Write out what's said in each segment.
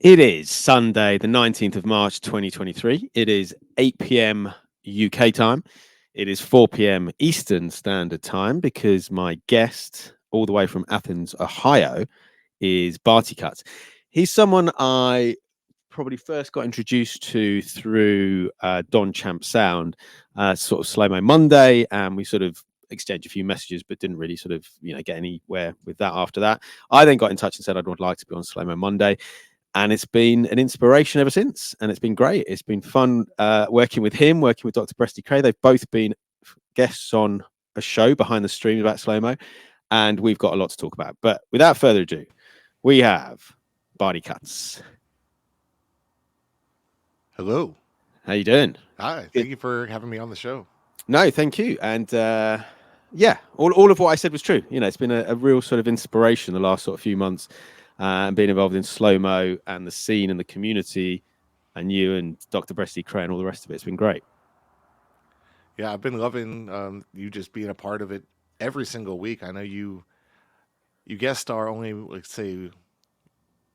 It is Sunday, the 19th of March, 2023. It is 8 p.m. UK time. It is 4 p.m. Eastern Standard Time because my guest, all the way from Athens, Ohio, is Bartykutz. He's someone I probably first got introduced to through Don Champ Sound, sort of Slow Mo Monday, and we sort of exchanged a few messages, but didn't really sort of get anywhere with that after that. I then got in touch and said I'd like to be on Slow Mo Monday. And it's been an inspiration ever since, and it's been great. It's been fun working with him, working with Dr. Bartykutz. They've both been guests on a show behind the stream about slow-mo, and we've got a lot to talk about. But without further ado, we have Bartykutz. Hello. How you doing? Hi. Thank you for having me on the show. No, thank you. And yeah, all of what I said was true. It's been a real sort of inspiration the last sort of few months. And being involved in slow-mo and the scene and the community, and you and Dr. Bartykutz and all the rest of it. It's been great. Yeah, I've been loving you just being a part of it every single week. I know you guest star only, let's say,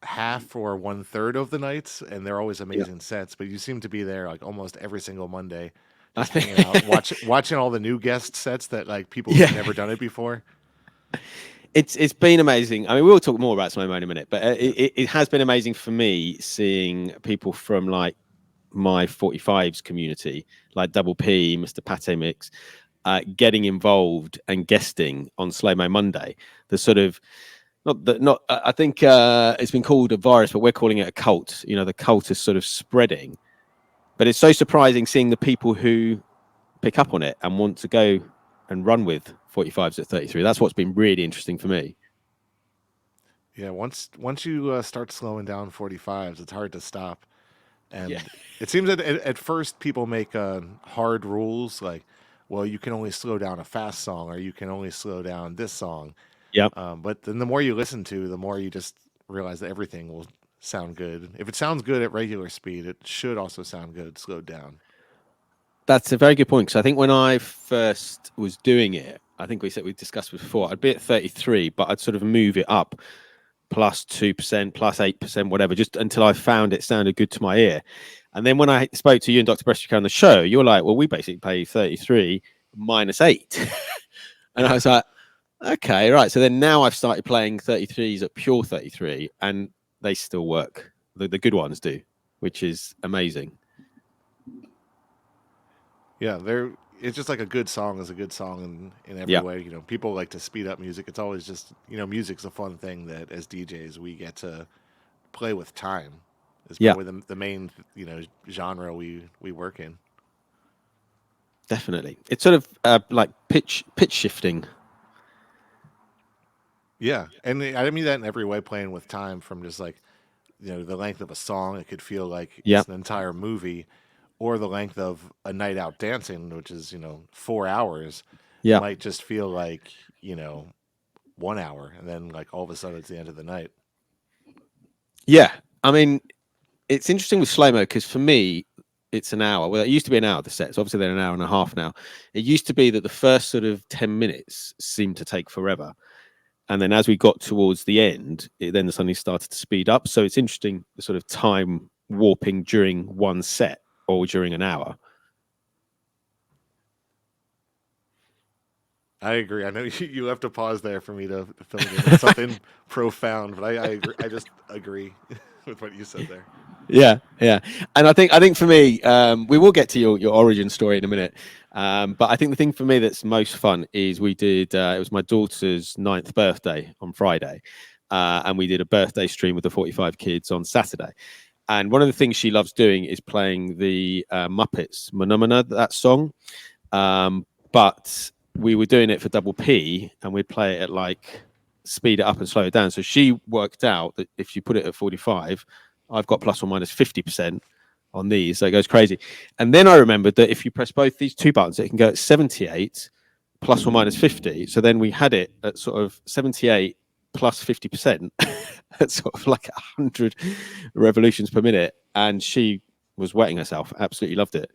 half or one third of the nights, and they're always amazing sets. But you seem to be there like almost every single Monday, just hanging out, watching all the new guest sets that like people who've never done it before. It's been amazing. I mean, we'll talk more about slow-mo in a minute, but it has been amazing for me seeing people from like my 45s community, like Double P, Mr. Pate Mix, getting involved and guesting on Slow-Mo Monday. The sort of not I think it's been called a virus, but we're calling it a cult. The cult is sort of spreading, but it's so surprising seeing the people who pick up on it and want to go and run with 45s at 33. That's what's been really interesting for me. Yeah, once you start slowing down 45s, it's hard to stop. And it seems that at first people make hard rules like, well, you can only slow down a fast song or you can only slow down this song. Yep. But then the more you listen to, the more you just realize that everything will sound good. If it sounds good at regular speed, it should also sound good slowed down. That's a very good point, because I think when I first was doing it, I think we discussed before, I'd be at 33, but I'd sort of move it up plus 2%, plus 8%, whatever, just until I found it sounded good to my ear. And then when I spoke to you and Dr. Bartykutz on the show, you're like, well, we basically play 33 minus 8. And I was like, okay, right. So then now I've started playing 33s at pure 33, and they still work. The good ones do, which is amazing. Yeah, it's just like a good song is a good song in every way. People like to speed up music. It's always just, music's a fun thing that as DJs we get to play with time. It's probably the main, genre we work in. Definitely. It's sort of like pitch shifting. Yeah, and I mean that in every way, playing with time from just like, the length of a song. It could feel like it's an entire movie, or the length of a night out dancing, which is, 4 hours. Yeah. Might just feel like, 1 hour, and then like all of a sudden it's the end of the night. Yeah. I mean, it's interesting with slow-mo because for me, it's an hour. Well, it used to be an hour, the sets. Obviously, they're an hour and a half now. It used to be that the first sort of 10 minutes seemed to take forever. And then as we got towards the end, it then suddenly started to speed up. So it's interesting, the sort of time warping during one set or during an hour. I agree. I know you have to pause there for me to fill it in with something profound, but I agree. I just agree with what you said there. Yeah, and I think for me, we will get to your origin story in a minute. But I think the thing for me that's most fun is we did. It was my daughter's 9th birthday on Friday, and we did a birthday stream with the 45 kids on Saturday. And one of the things she loves doing is playing the Muppets Phenomena, that song. But we were doing it for Double P, and we'd play it at like speed it up and slow it down. So she worked out that if you put it at 45. I've got plus or minus 50% on these, so it goes crazy. And then I remembered that if you press both these two buttons, it can go at 78 plus or minus 50. So then we had it at sort of 78 plus 50% at sort of like 100 revolutions per minute. And she was wetting herself, absolutely loved it.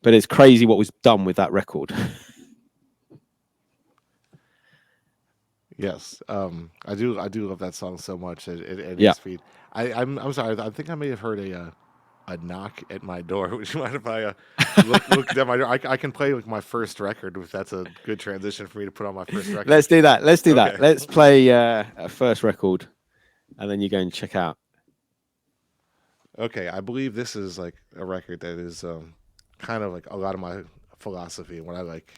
But it's crazy what was done with that record. Yes, I do. I do love that song so much at any Yeah. speed. I'm sorry. I think I may have heard a knock at my door. Would you mind if I look at my door? I can play like my first record if that's a good transition for me to put on my first record. Let's do that. Let's do that. Okay. Let's play a first record, and then you go and check out. Okay, I believe this is like a record that is kind of like a lot of my philosophy and what I like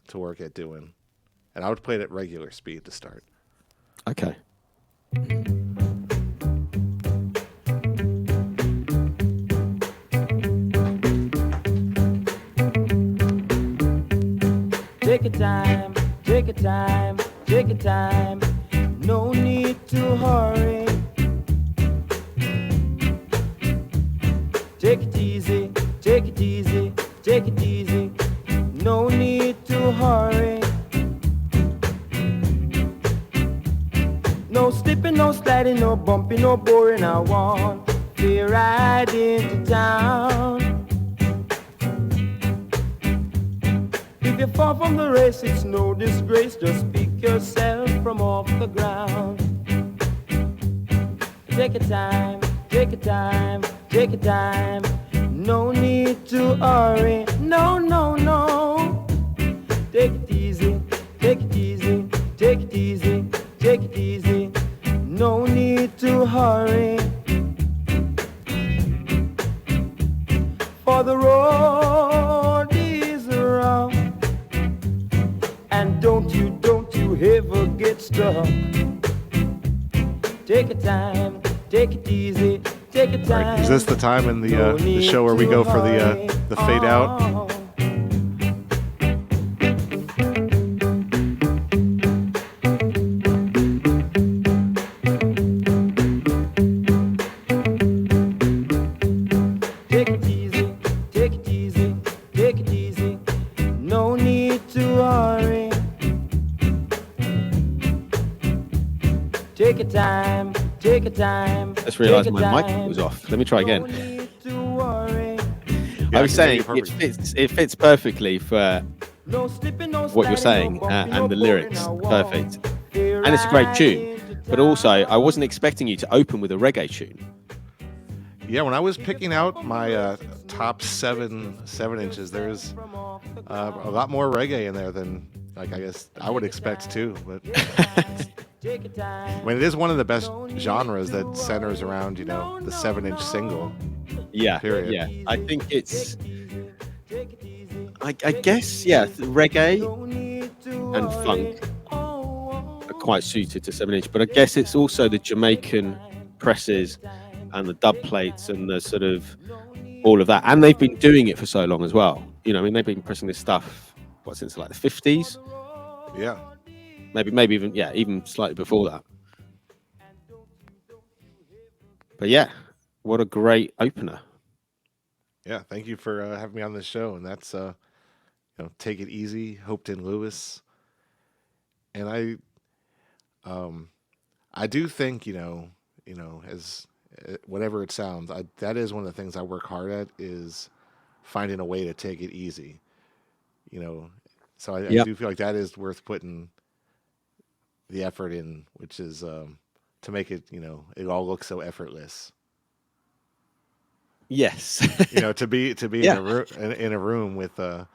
to work at doing. And I would play it at regular speed to start. Okay. Take your time, take your time, take your time. No need to hurry. Take it easy, take it easy, take it easy. No need to hurry. No slipping, no sliding, no bumping, no boring. I want to ride into town. If you fall from the race, it's no disgrace. Just pick yourself from off the ground. Take your time, take your time, take your time. No need to hurry. No, no, no. Take it easy, take it easy, take it easy, take it easy. No need to hurry. For the road is rough. And don't you ever get stuck. Take your time, take it easy, take your time. Right, is this the time in the show where we go for the fade out? Take it easy, take it easy, take it easy. No need to hurry. Take your time, take your time. Just realised my mic was off. Let me try again. No need to worry. Yeah, I was I can hear saying you it fits perfectly for No slipping, no what you're sliding, saying no bumping, and the no lyrics. boring. I Perfect. want to And it's a great ride tune. into But also, town. I wasn't expecting you to open with a reggae tune. Yeah, when I was picking out my top 7-inches, there's a lot more reggae in there than like I guess I would expect too. But Take your time. I mean, it is one of the best genres that centers around the 7-inch single. Yeah, Period. yeah. I think it's, I guess, yeah, reggae and funk are quite suited to 7-inch, but I guess it's also the Jamaican presses and the dub plates and the sort of all of that. And they've been doing it for so long as well. I mean, they've been pressing this stuff, since like the 50s? Yeah. Maybe even, yeah, even slightly before that. But yeah, what a great opener. Yeah, thank you for having me on the show. And that's Take It Easy, Hopeton Lewis. And I do think, as whatever it sounds, that is one of the things I work hard at is finding a way to take it easy. So I Yep. do feel like that is worth putting the effort in, which is to make it, it all looks so effortless. Yes. To be Yeah. in a room with a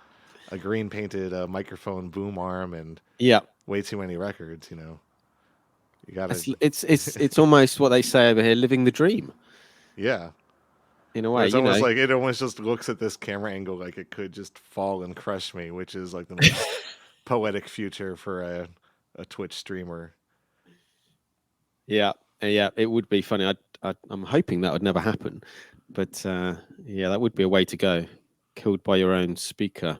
green painted microphone boom arm and Yeah. way too many records. You gotta, It's almost what they say over here, living the dream yeah. in a Where way. it's almost like it almost just looks at this camera angle like it could just fall and crush me, which is like the most poetic future for a Twitch streamer. Yeah, it would be funny. I'm hoping that would never happen, but yeah, that would be a way to go. Killed by your own speaker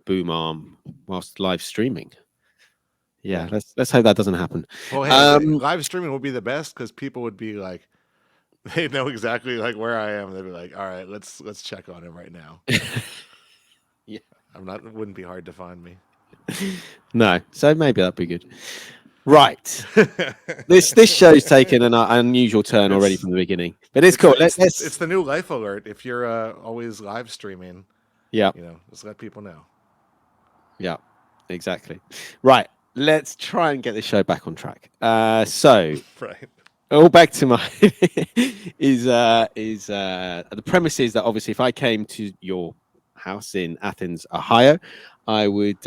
boom arm whilst live streaming. Yeah, let's hope that doesn't happen. Well, hey, live streaming would be the best because people would be like, they know exactly like where I am. They'd be like, all right, let's check on him right now. Yeah. It wouldn't be hard to find me. No, so maybe that'd be good. Right, this show's taken an unusual turn already from the beginning, but it's cool. It's the new life alert. If you're always live streaming, yeah, just let people know. Yeah, exactly. Right, let's try and get this show back on track. So Right. all back to my is the premise is that obviously if I came to your house in Athens, Ohio, I would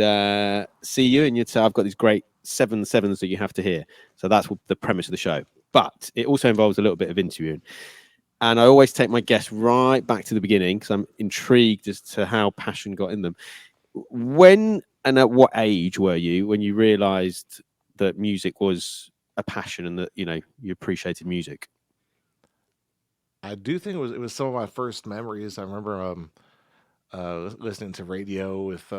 see you and you'd say I've got these great 7/7s that you have to hear. So that's the premise of the show. But it also involves a little bit of interviewing. And I always take my guests right back to the beginning because I'm intrigued as to how passion got in them. When and at what age were you when you realized that music was a passion and that you appreciated music? I do think it was some of my first memories. I remember listening to radio with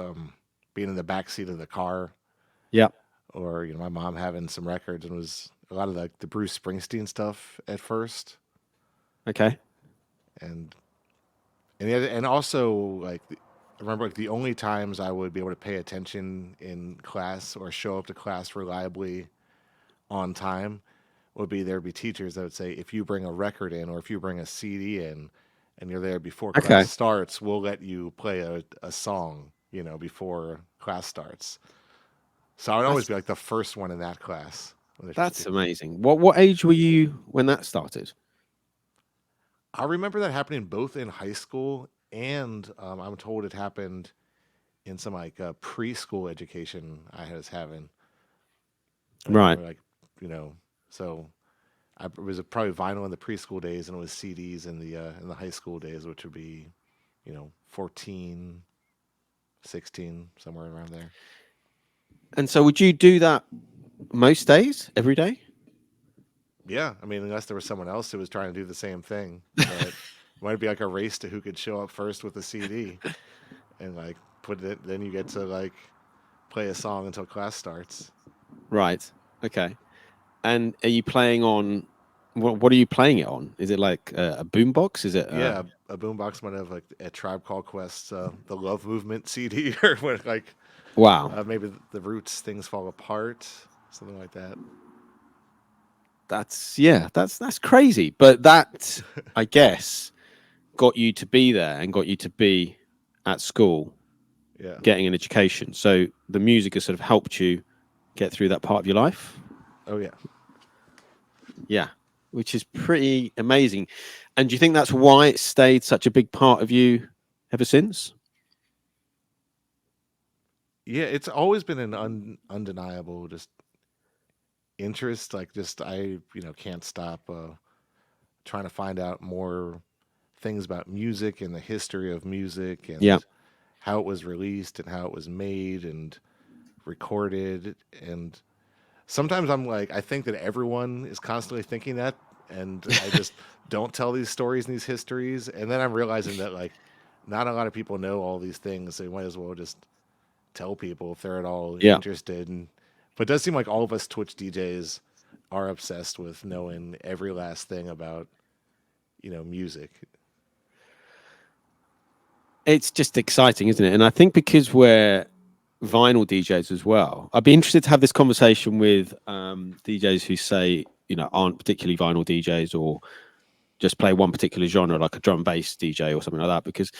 being in the back seat of the car, Yeah. or my mom having some records, and it was a lot of like the Bruce Springsteen stuff at first, Okay. and and also like I remember like the only times I would be able to pay attention in class or show up to class reliably on time would be there'd be teachers that would say, if you bring a record in or if you bring a CD in and you're there before class Okay. starts, we'll let you play a song, before class starts. So I would always That's be like the first one in that class. that's amazing. What age were you when that started? I remember that happening both in high school and I'm told it happened in some like preschool education I was having. I Right. remember like, so it was probably vinyl in the preschool days, and it was CDs in the high school days, which would be, 14, 16, somewhere around there. And so would you do that most days, every day? Yeah, I mean, unless there was someone else who was trying to do the same thing, but it might be like a race to who could show up first with a CD, and like put it. Then you get to like play a song until class starts. Right. Okay. And are you playing on what are you playing it on? Is it like a boombox? Is it Yeah, a boombox might have like a Tribe Called Quest, the Love Movement CD, or what like wow. maybe the Roots, Things Fall Apart, something like that. That's crazy. But that I guess got you to be there and got you to be at school Yeah. getting an education. So the music has sort of helped you get through that part of your life. Oh yeah. Yeah, which is pretty amazing. And do you think that's why it stayed such a big part of you ever since? Yeah, it's always been an undeniable just interest. Like just I, can't stop trying to find out more things about music and the history of music Yeah. and how it was released and how it was made and recorded. And sometimes I'm like, I think that everyone is constantly thinking that, and I just don't tell these stories and these histories. And then I'm realizing that like not a lot of people know all these things. So you might as well just tell people if they're at all Yeah. interested. But it does seem like all of us Twitch DJs are obsessed with knowing every last thing about, music. It's just exciting, isn't it? And I think because we're vinyl DJs as well, I'd be interested to have this conversation with DJs who say, aren't particularly vinyl DJs or just play one particular genre, like a drum bass DJ or something like that. Because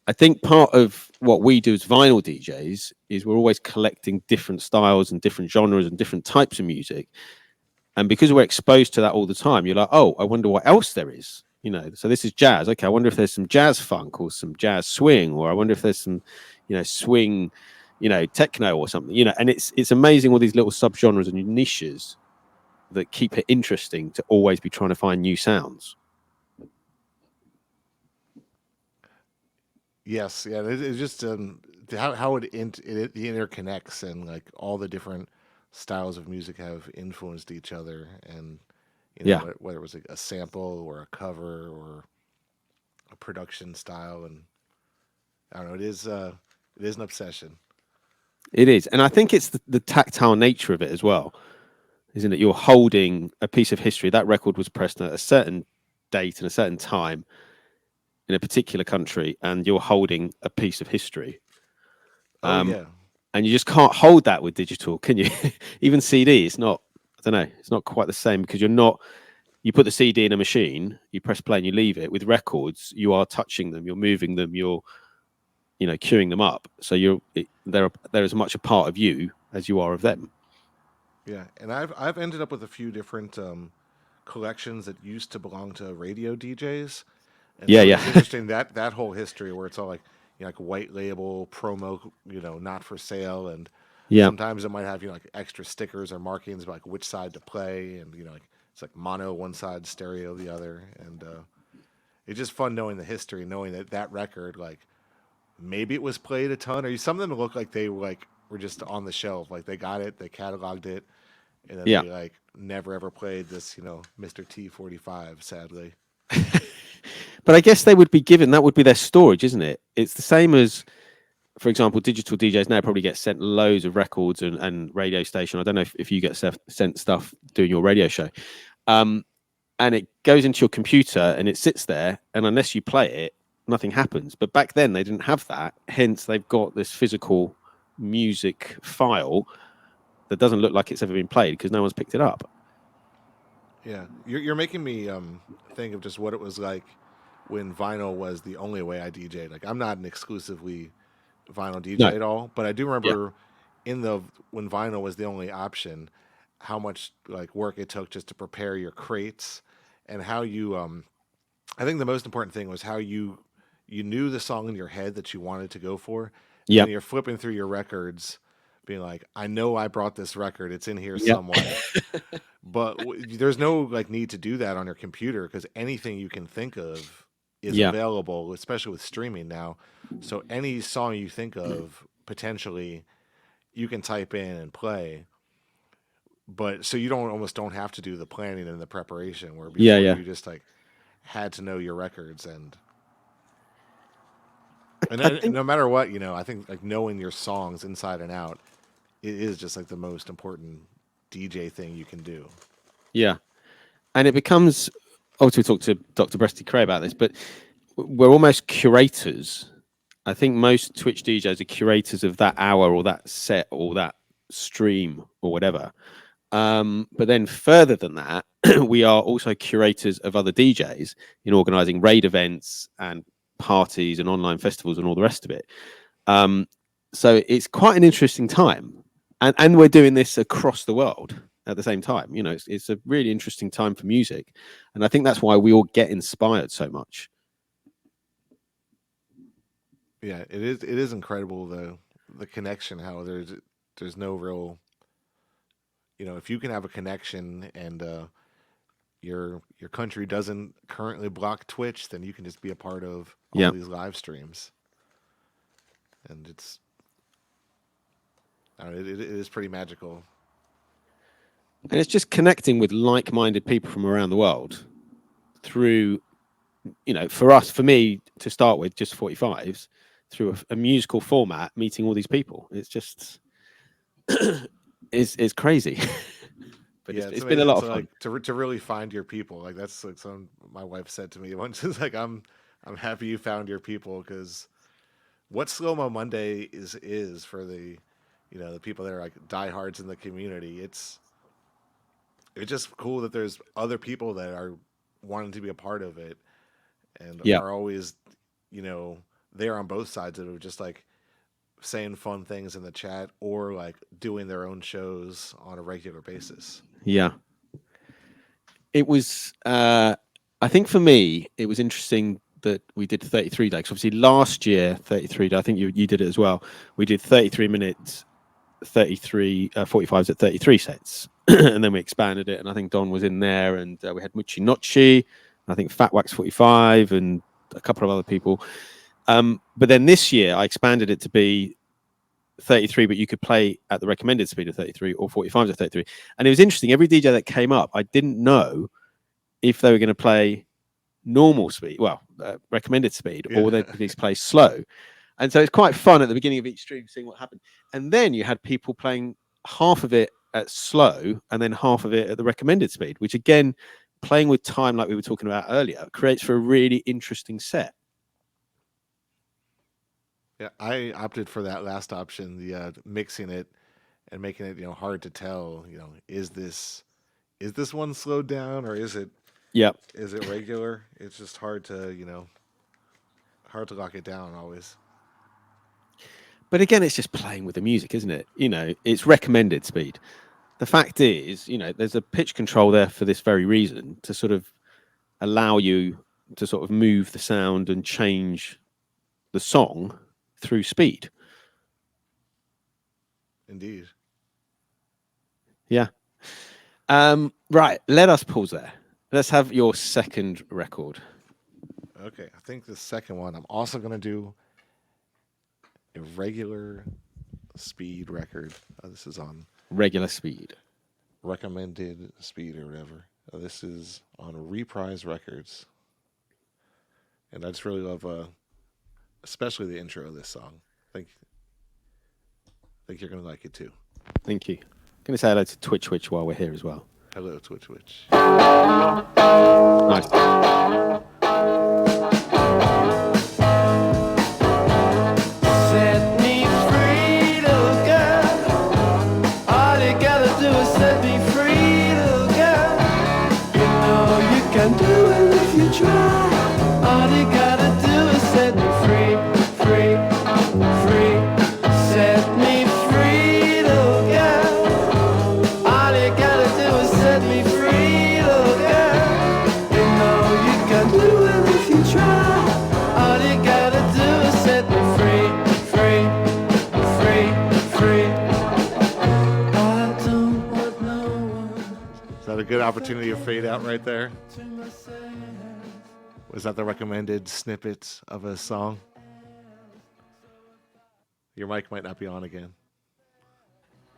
I think part of what we do as vinyl DJs is we're always collecting different styles and different genres and different types of music. And because we're exposed to that all the time, you're like, oh, I wonder what else there is. So this is jazz. Okay, I wonder if there's some jazz funk or some jazz swing, or I wonder if there's some, swing, techno or something. And it's amazing all these little subgenres and niches that keep it interesting to always be trying to find new sounds. Yes, yeah. It's just how it interconnects, and like all the different styles of music have influenced each other, and Yeah. whether it was a sample or a cover or a production style, and I don't know. It is an obsession. It is. And I think it's the tactile nature of it as well, isn't it? You're holding a piece of history. That record was pressed at a certain date and a certain time in a particular country, and you're holding a piece of history. Yeah. And you just can't hold that with digital, can you? Even CD, it's not, I don't know, it's not quite the same because you put the CD in a machine, you press play and you leave it. With records, you are touching them, you're moving them, you're, queuing them up. So they're as much a part of you as you are of them. Yeah, and I've ended up with a few different collections that used to belong to radio DJs, and Yeah, so yeah, it's interesting that whole history where it's all like like white label promo, not for sale, and yeah. sometimes it might have like extra stickers or markings about like which side to play, and like it's like mono one side, stereo the other, and it's just fun knowing the history, knowing that record like maybe it was played a ton, or some of them look like they were just on the shelf, like they got it, they cataloged it, and then Yeah. they like never ever played this, Mr. T45, sadly. But I guess they would be given, that would be their storage, isn't it? It's the same as, for example, digital DJs now probably get sent loads of records and radio station. I don't know if you get sent stuff doing your radio show. Um, and it goes into your computer and it sits there. And unless you play it, nothing happens. But back then they didn't have that. Hence, they've got this physical music file that doesn't look like it's ever been played because no one's picked it up. Yeah, you're making me think of just what it was like when vinyl was the only way I DJ'd. Like I'm not an exclusively vinyl DJ No. at all, but I do Yeah. remember when vinyl was the only option, how much like work it took just to prepare your crates, and how you I think the most important thing was how you knew the song in your head that you wanted to go for, and Yeah. then you're flipping through your records being like, I know I brought this record, it's in here Yeah. somewhere. But there's no like need to do that on your computer because anything you can think of is Yeah. available, especially with streaming now. So any song you think of potentially you can type in and play. But so you don't have to do the planning and the preparation where Yeah. before Yeah. you just like had to know your records, and I then think, no matter what, I think like knowing your songs inside and out, it is just like the most important DJ thing you can do. yeah. And it becomes, obviously, we talked to Dr. Bresty Cray about this, but we're almost curators. I think most Twitch DJs are curators of that hour or that set or that stream or whatever. But then further than that, we are also curators of other DJs in organizing raid events and parties and online festivals and all the rest of it. So it's quite an interesting time. And we're doing this across the world at the same time. It's a really interesting time for music. And I think that's why we all get inspired so much. Yeah, it is incredible the connection, how there's no real, if you can have a connection and your country doesn't currently block Twitch, then you can just be a part of all Yeah. these live streams. And it is pretty magical. And it's just connecting with like-minded people from around the world through, for me to start with, just 45s, through a musical format, meeting all these people. It's just, it's crazy. But Yeah, it's been a lot of fun. Like to really find your people. Like that's like something my wife said to me once. It's like I'm happy you found your people, because what Slow Mo Monday is for the the people that are like diehards in the community. It's just cool that there's other people that are wanting to be a part of it and Yeah. are always there on both sides of it, just like saying fun things in the chat or like doing their own shows on a regular basis. Yeah. It was, I think for me, it was interesting that we did 33 days. Obviously, last year, 33 days, I think you did it as well. We did 33 minutes, 45s at 33 sets. And then we expanded it. And I think Don was in there, and we had Muchi Nochi, I think Fat Wax 45, and a couple of other people. But then this year, I expanded it to be 33, but you could play at the recommended speed of 33 or 45s at 33. And it was interesting. Every DJ that came up, I didn't know if they were going to play normal speed, recommended speed, or they'd please play slow. And so it's quite fun at the beginning of each stream seeing what happened. And then you had people playing half of it at slow and then half of it at the recommended speed, which again, playing with time like we were talking about earlier, creates for a really interesting set. Yeah, I opted for that last option, the mixing it and making it hard to tell. Is this one slowed down, or is it regular? It's just hard to lock it down always. But again, it's just playing with the music, isn't it? It's recommended speed. the fact is, there's a pitch control there for this very reason, to sort of allow you to sort of move the sound and change the song through speed. Indeed. Yeah. Right. Let us pause there. Let's have your second record. Okay. I think the second one, I'm also going to do a regular speed record. This is on Regular speed. recommended speed or whatever. This is on Reprise Records. And I just really love, especially the intro of this song. I think you're going to like it too. Thank you. I'm going to say hello to Twitch while we're here as well. Hello, Twitch. Nice. Set me free, little girl. All you gotta do is set me free, little girl. You know you can do it if you try. All you gotta do is set me free, free, free. Set me free, little girl. All you gotta do is set me free, little girl. You know you can do it if you try. All you gotta do is set me free, free, free, free. I don't want no one Is that a good opportunity to fade out right there? to myself. Was that the recommended snippet of a song? Your mic might not be on again.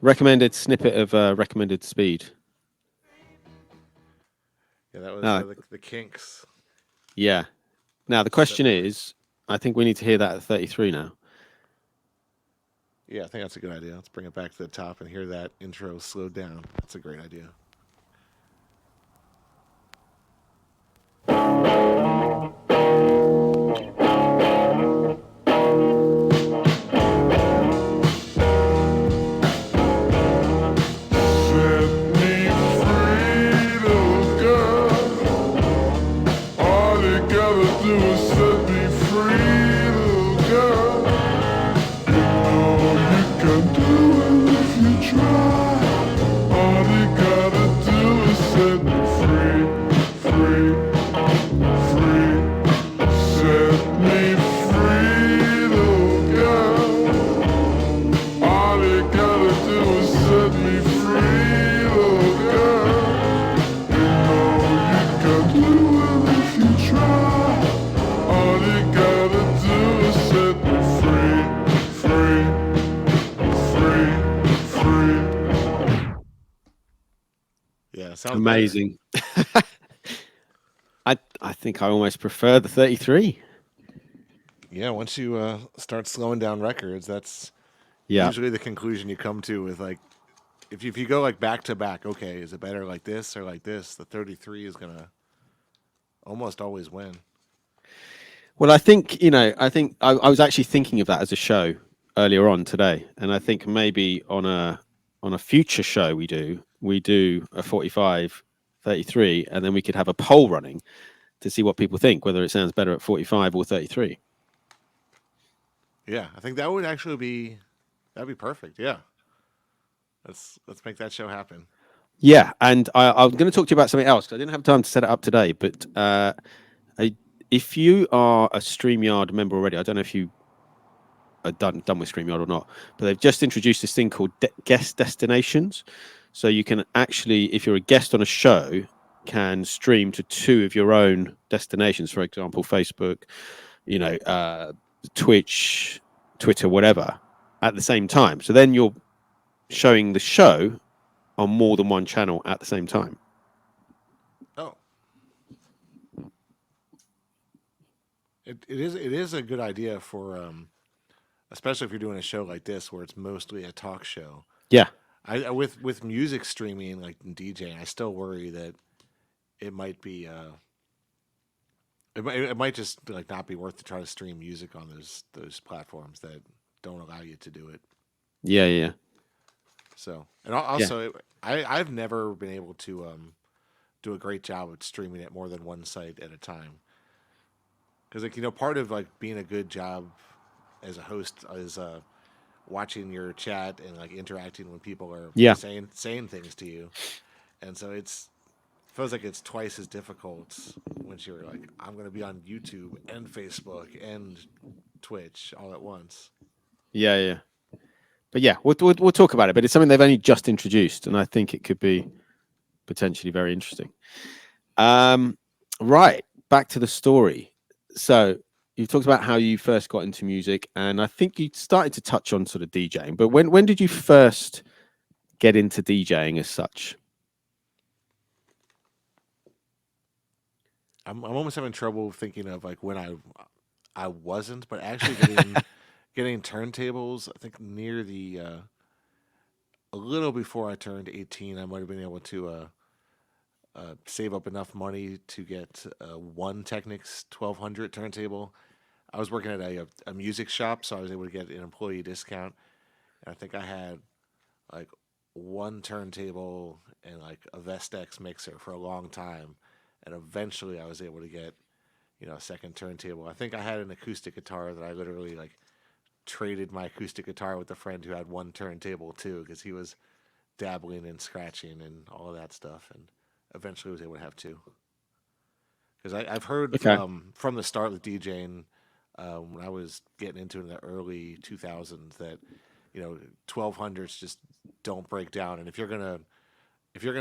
Recommended snippet of recommended speed. Yeah, that was No. the Kinks. Yeah. Now the question is, I think we need to hear that at 33 now. Yeah, I think that's a good idea. Let's bring it back to the top and hear that intro slowed down. That's a great idea. Yeah, sounds Amazing. I think I almost prefer the 33. Yeah, once you start slowing down records, that's Yeah. usually the conclusion you come to with like, if you go like back to back, okay, is it better like this or like this? The 33 is gonna almost always win. Well, I think, I was actually thinking of that as a show earlier on today. And I think maybe on a future show we do a 45, 33, and then we could have a poll running to see what people think, whether it sounds better at 45 or 33. Yeah, I think that would actually that'd be perfect. Yeah, let's make that show happen. Yeah, and I'm going to talk to you about something else. I didn't have time to set it up today, but if you are a StreamYard member already, I don't know if you are done with StreamYard or not, but they've just introduced this thing called guest destinations. So you can actually, if you're a guest on a show, can stream to 2 of your own destinations. For example, Facebook, Twitch, Twitter, whatever, at the same time. So then you're showing the show on more than one channel at the same time. Oh, it is a good idea for especially if you're doing a show like this where it's mostly a talk show. Yeah. I with music streaming like DJing, I still worry that it might be it might just like not be worth to try to stream music on those platforms that don't allow you to do it. Yeah. So, and also, I've never been able to do a great job at streaming at more than one site at a time. Because part of like being a good job as a host is watching your chat and like interacting when people are Yeah. saying things to you, and so it's feels like it's twice as difficult when you're like, I'm going to be on YouTube and Facebook and Twitch all at once. Yeah, yeah. But yeah, we'll talk about it. But it's something they've only just introduced, and I think it could be potentially very interesting. Right, back to the story. So you talked about how you first got into music, and I think you started to touch on sort of DJing. But when did you first get into DJing as such? I'm almost having trouble thinking of like when I wasn't, but actually getting turntables. I think near the a little before I turned 18, I might have been able to save up enough money to get one Technics 1200 turntable. I was working at a music shop, so I was able to get an employee discount. And I think I had like one turntable and like a Vestex mixer for a long time. And eventually I was able to get, a second turntable. I think I had an acoustic guitar that I literally like traded my acoustic guitar with a friend who had one turntable too, because he was dabbling in scratching and all of that stuff. And eventually was able to have two. Because I've heard Okay. From the start with DJing, when I was getting into it in the early 2000s, that 1200s just don't break down, and if you're gonna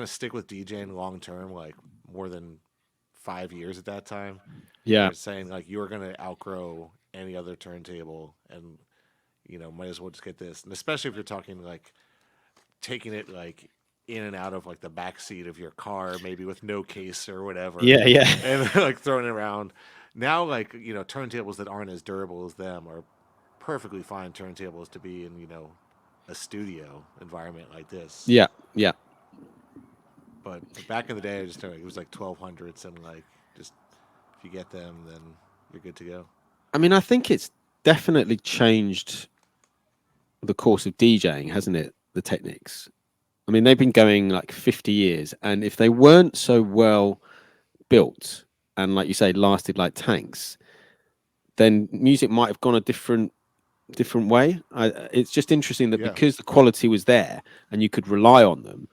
stick with DJing long term, like more than 5 years at that time, Yeah. they're saying like you're gonna outgrow any other turntable, and might as well just get this, and especially if you're talking like taking it like in and out of like the back seat of your car, maybe with no case or whatever, Yeah. Yeah. and like throwing it around. Now, like turntables that aren't as durable as them are perfectly fine turntables to be in a studio environment like this. Yeah. Yeah. But back in the day, I just know it was like 1200s, and like just if you get them, then you're good to go. I mean, I think it's definitely changed the course of DJing, hasn't it? The techniques. I mean, they've been going like 50 years, and if they weren't so well built and, like you say, lasted like tanks, then music might have gone a different way. It's just interesting that Yeah, because the quality was there and you could rely on them,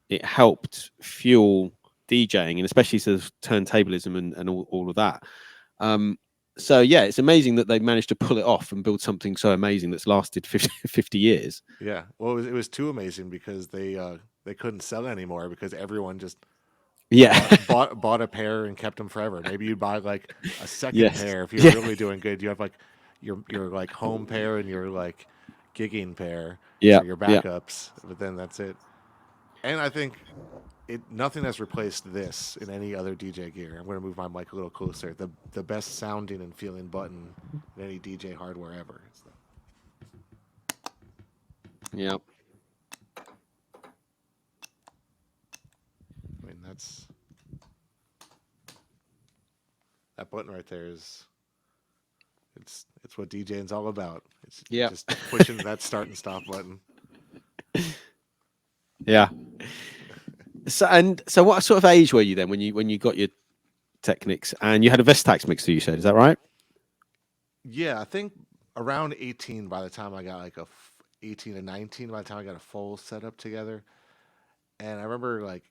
it helped fuel DJing, and especially sort of turntablism and all of that. So yeah, it's amazing that they managed to pull it off and build something so amazing that's lasted 50 years. yeah. Well, it was too amazing because they couldn't sell anymore because everyone just Yeah. bought a pair and kept them forever. Maybe you'd buy like a second Yes. pair if you're Yeah. really doing good. You have like your like home pair and your like gigging pair Yeah. or your Yeah. backups, but then that's it. And I think nothing has replaced this in any other DJ gear. I'm going to move my mic a little closer. The best sounding and feeling button in any DJ hardware ever. Yeah. I mean, that button right there is it's what DJing's all about. It's Yeah. just pushing that start and stop button. Yeah. So what sort of age were you then when you got your Technics and you had a Vestax mixer? You said, is that right? Yeah, I think around 18 by the time I got 18 and 19 by the time I got a full setup together. And I remember like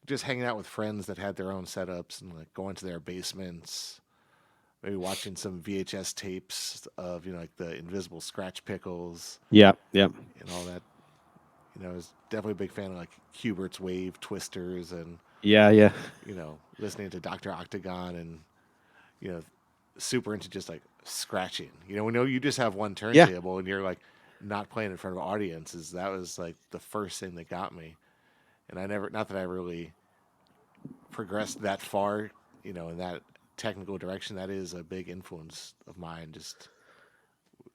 just hanging out with friends that had their own setups and like going to their basements, maybe watching some VHS tapes of like the Invisible Scratch Pickles Yeah. Yeah. and all that. I was definitely a big fan of like Hubert's Wave Twisters and Yeah. Yeah. listening to Dr. Octagon and you know super into just like scratching. We know you just have one Yeah. turntable and you're like not playing in front of audiences. That was like the first thing that got me. And not that I really progressed that far, in that technical direction. That is a big influence of mine. Just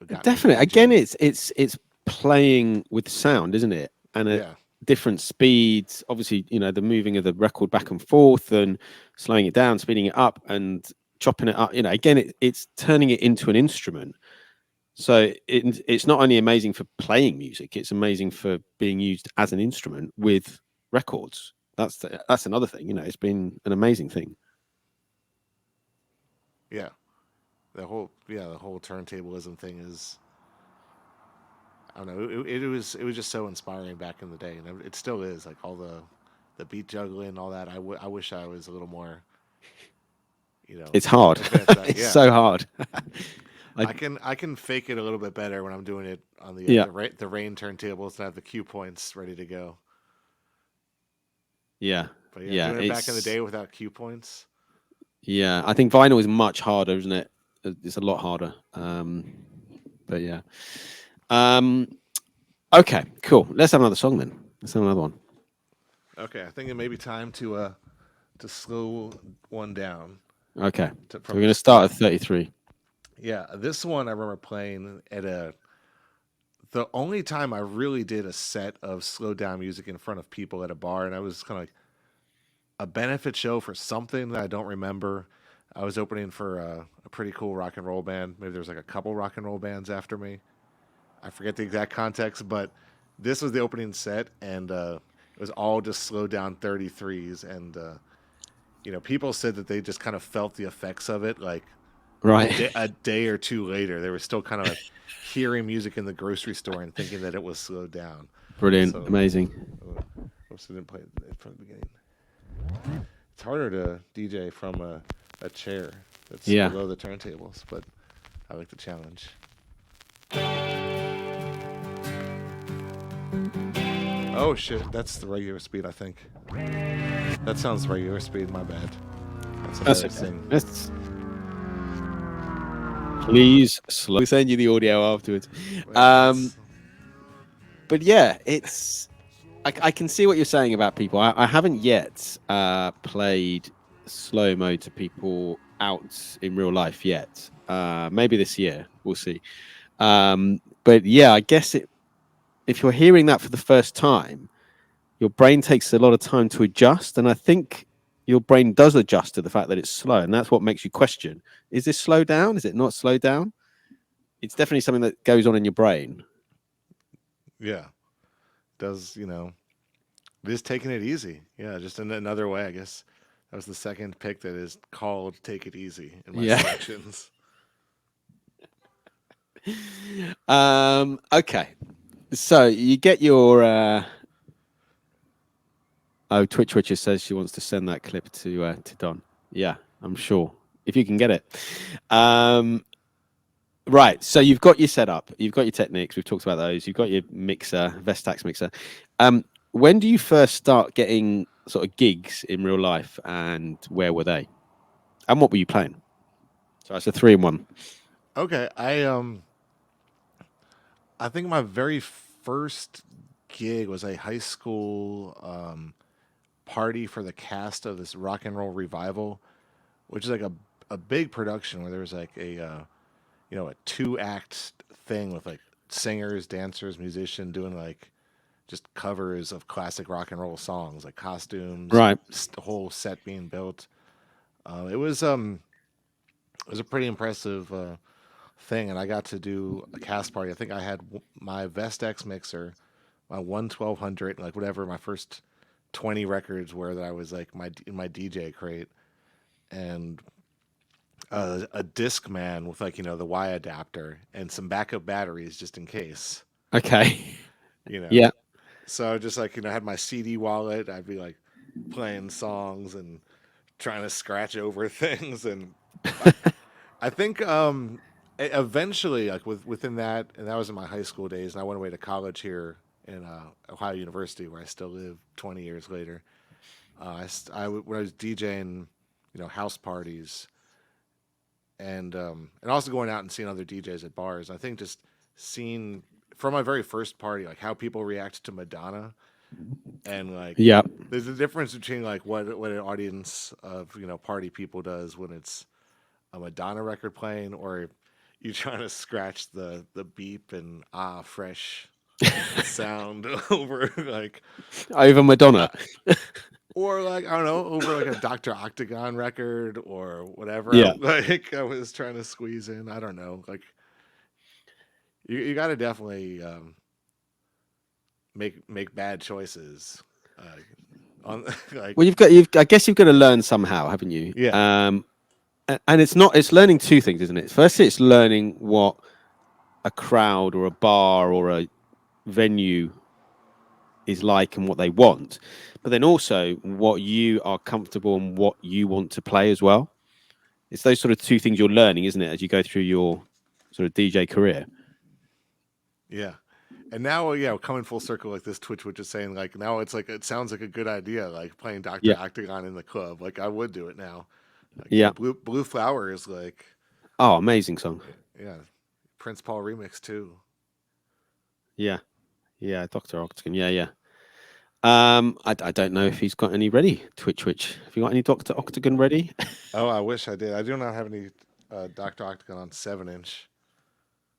got me into Definitely. Again, DJing. it's playing with sound, isn't it? And at Yeah, different speeds. Obviously, the moving of the record back and forth and slowing it down, speeding it up, and chopping it up. Again, it's turning it into an instrument. So it's not only amazing for playing music; it's amazing for being used as an instrument with records. That's another thing. It's been an amazing thing. yeah. The whole turntablism thing is I don't know. It was just so inspiring back in the day, and it still is. Like all the beat juggling, all that. I wish I was a little more, It's hard. advanced. That It's yeah. so hard. I can fake it a little bit better when I'm doing it on Yeah. the rain turntables and have the cue points ready to go. Yeah. But yeah, Yeah. doing it back in the day without cue points. Yeah. I think vinyl is much harder, isn't it? It's a lot harder. But yeah. Okay, cool. Let's have another song then. Let's have another one. Okay, I think it may be time to slow one down. Okay. So From we're going to start at 33. Yeah, this one I remember playing at the only time I really did a set of slow down music in front of people at a bar, and I was kind of like a benefit show for something that I don't remember. I was opening for a pretty cool rock and roll band. Maybe there was like a couple rock and roll bands after me. I forget the exact context, but this was the opening set, and it was all just slow down 33s, and people said that they just kind of felt the effects of it, like Right. a day or two later. They were still kind of like hearing music in the grocery store and thinking that it was slowed down. Brilliant. So, Amazing. Oops, I didn't play it from the beginning. It's harder to DJ from a chair that's below the turntables, but I like the challenge. Oh shit, that's the regular speed, I think. That sounds regular speed, my bad. That's okay. Please slow. We'll send you the audio afterwards. But yeah, it's I can see what you're saying about people. I haven't yet played slow mode to people out in real life yet. Maybe this year, we'll see. But yeah, I guess if you're hearing that for the first time, your brain takes a lot of time to adjust, and I think your brain does adjust to the fact that it's slow, and that's what makes you question: is this slow down? Is it not slow down? It's definitely something that goes on in your brain. Yeah, does just taking it easy? Yeah, just in another way, I guess. That was the second pick that is called "Take It Easy" in my selections. Okay, so you get your. Twitcher says she wants to send that clip to Don. Yeah, I'm sure if you can get it. Right, so you've got your setup, you've got your Technics. We've talked about those. You've got your mixer, Vestax mixer. When do you first start getting sort of gigs in real life, and where were they, and what were you playing? So it's a 3-in-1. Okay, I think my very first gig was a high school party for the cast of this rock and roll revival, which is like a big production where there was like a 2-act thing with like singers, dancers, musician doing like just covers of classic rock and roll songs, like costumes, right? The whole set being built. It was a pretty impressive thing, and I got to do a cast party. I think I had my Vestax mixer, my 1200, like whatever my first 20 records were that I was like in my DJ crate, and a Discman with like the Y adapter and some backup batteries just in case. Okay. Yeah. So just like I had my CD wallet. I'd be like playing songs and trying to scratch over things, and I think eventually, like within that, and that was in my high school days, and I went away to college here in Ohio University, where I still live 20 years later. When I was DJing, house parties, and also going out and seeing other DJs at bars. I think just seeing from my very first party, like how people react to Madonna, and like there's a difference between like what an audience of party people does when it's a Madonna record playing, or you trying to scratch the beep and fresh sound over Madonna. Or like I don't know, over like a Dr. Octagon record or whatever. Yeah. I was trying to squeeze in. I don't know. Like you got to definitely make bad choices. On like Well, I guess you've got to learn somehow, haven't you? Yeah. And it's learning two things, isn't it? Firstly, it's learning what a crowd or a bar or a venue is like and what they want, but then also what you are comfortable and what you want to play as well. It's those sort of two things you're learning, isn't it, as you go through your sort of DJ career? Yeah. And now, yeah, coming full circle, like this Twitch, which is saying, like, now it's like, it sounds like a good idea, like playing Dr. Yeah. Octagon in the club. Like, I would do it now. Like, Yeah. Blue Flower is like, oh, amazing song. Yeah. Prince Paul remix too. Yeah. Yeah. Dr. Octagon. Yeah. I don't know if he's got any ready. Twitch. Have you got any Dr. Octagon ready? Oh, I wish I did. I do not have any Dr. Octagon on 7-inch.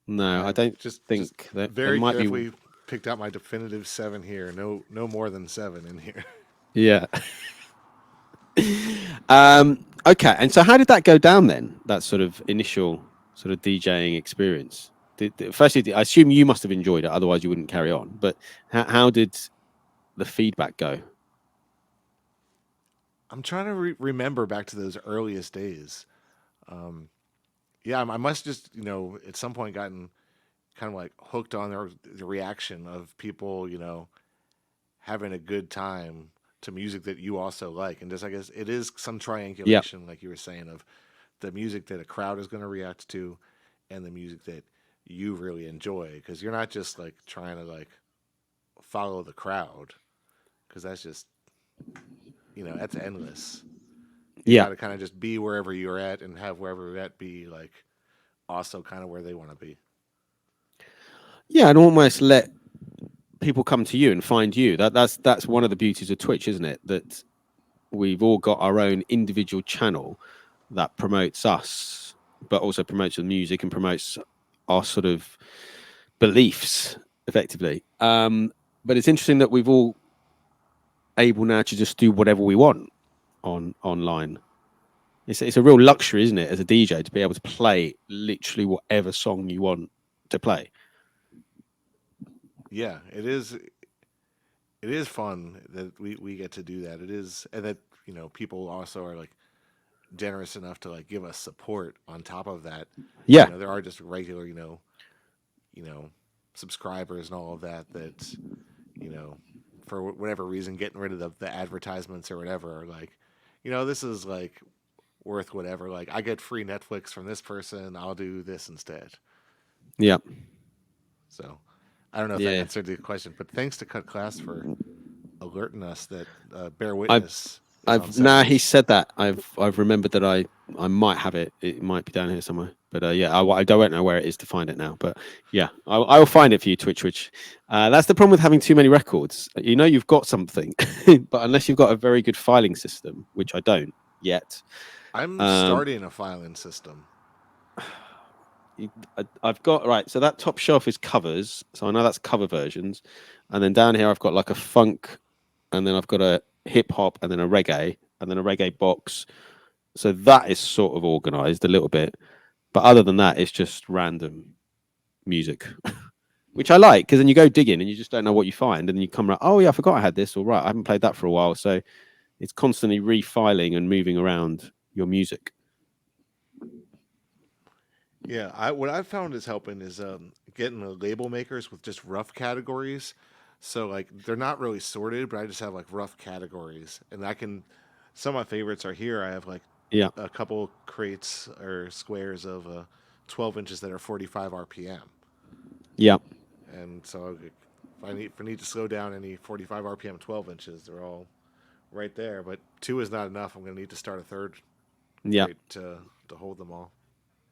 No, I don't think that very might carefully be... picked out my definitive 7 here. No more than 7 in here. Yeah. Okay. And so how did that go down then? That sort of initial sort of DJing experience? Firstly, I assume you must have enjoyed it, otherwise you wouldn't carry on. But how did the feedback go? I'm trying to remember back to those earliest days. Yeah, I must just, at some point gotten kind of like hooked on the reaction of people, having a good time to music that you also like. And just, I guess it is some triangulation, like you were saying, of the music that a crowd is going to react to and the music that you really enjoy. Because you're not just like trying to like follow the crowd, because that's just, that's endless. You got to kind of just be wherever you're at and have wherever you're at be like also kind of where they want to be. Yeah, and almost let people come to you and find you. That's one of the beauties of Twitch, isn't it? That we've all got our own individual channel that promotes us, but also promotes the music and promotes our sort of beliefs effectively. But it's interesting that we've all able now to just do whatever we want online. It's a real luxury, isn't it, as a DJ, to be able to play literally whatever song you want to play. Yeah, it is. It is fun that we get to do that. It is, and that people also are like generous enough to like give us support on top of that. Yeah, there are just regular subscribers and all of that for whatever reason getting rid of the advertisements or whatever, are like, this is like worth whatever. Like, I get free Netflix from this person, I'll do this instead. Yeah. So I don't know if that answered the question, but thanks to Cut Class for alerting us that Bear Witness. He said that. I've remembered that I might have it. It might be down here somewhere. But I don't know where it is to find it now. But yeah, I will find it for you, Twitch. That's the problem with having too many records. You've got something, but unless you've got a very good filing system, which I don't yet. I'm starting a filing system. I've got, right, so that top shelf is covers, so I know that's cover versions, and then down here I've got like a funk, and then I've got a hip hop, and then a reggae, and then a reggae box. So that is sort of organized a little bit, but other than that, it's just random music, which I like, because then you go digging and you just don't know what you find, and then you come around, oh yeah, I forgot I had this, or right, I haven't played that for a while. So it's constantly refiling and moving around your music. Yeah, what I've found is helping is getting the label makers with just rough categories. So like they're not really sorted, but I just have like rough categories, and some of my favorites are here. I have like a couple crates or squares of 12 inches that are 45 RPM. Yeah. And so if I need to slow down any 45 RPM 12 inches, they're all right there. But 2 is not enough. I'm going to need to start a third crate to hold them all.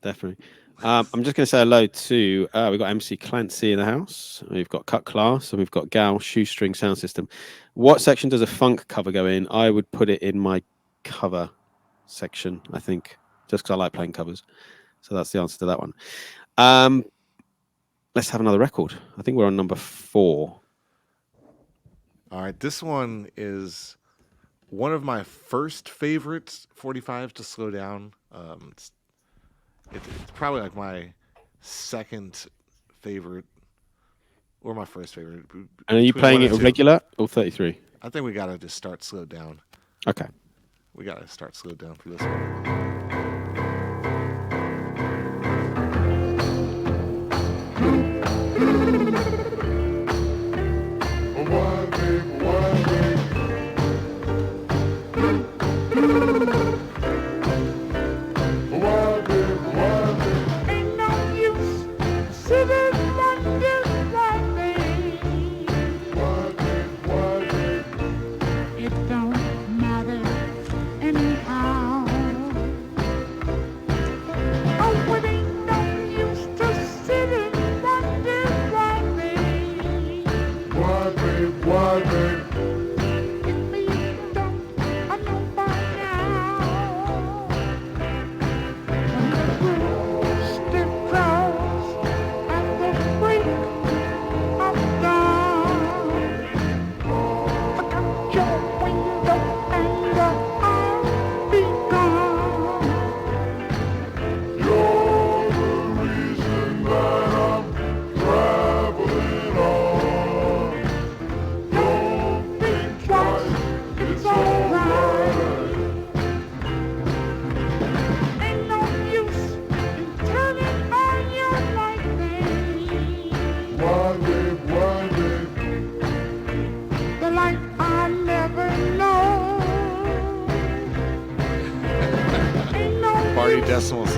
Definitely. I'm just going to say hello to, we've got MC Clancy in the house. We've got Cut Class, and we've got Gal Shoestring Sound System. What section does a funk cover go in? I would put it in my cover section, I think, just because I like playing covers. So that's the answer to that one. Let's have another record. I think we're on number 4. All right. This one is one of my first favorites, 45 to slow down. It's probably like my second favorite, or my first favorite. And are you playing it regular or 33? I think we got to just start slowed down. Okay. We got to start slowed down for this one.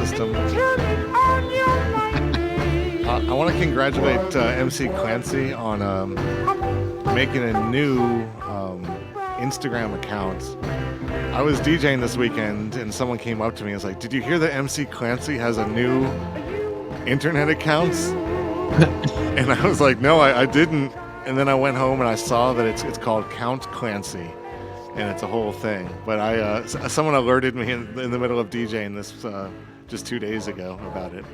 system. I want to congratulate MC Clancy on making a new Instagram account. I was DJing this weekend and someone came up to me and was like, "Did you hear that MC Clancy has a new internet account?" And I was like, "No, I didn't." And then I went home and I saw that it's called Count Clancy, and it's a whole thing. But someone alerted me in the middle of DJing this just 2 days ago about it.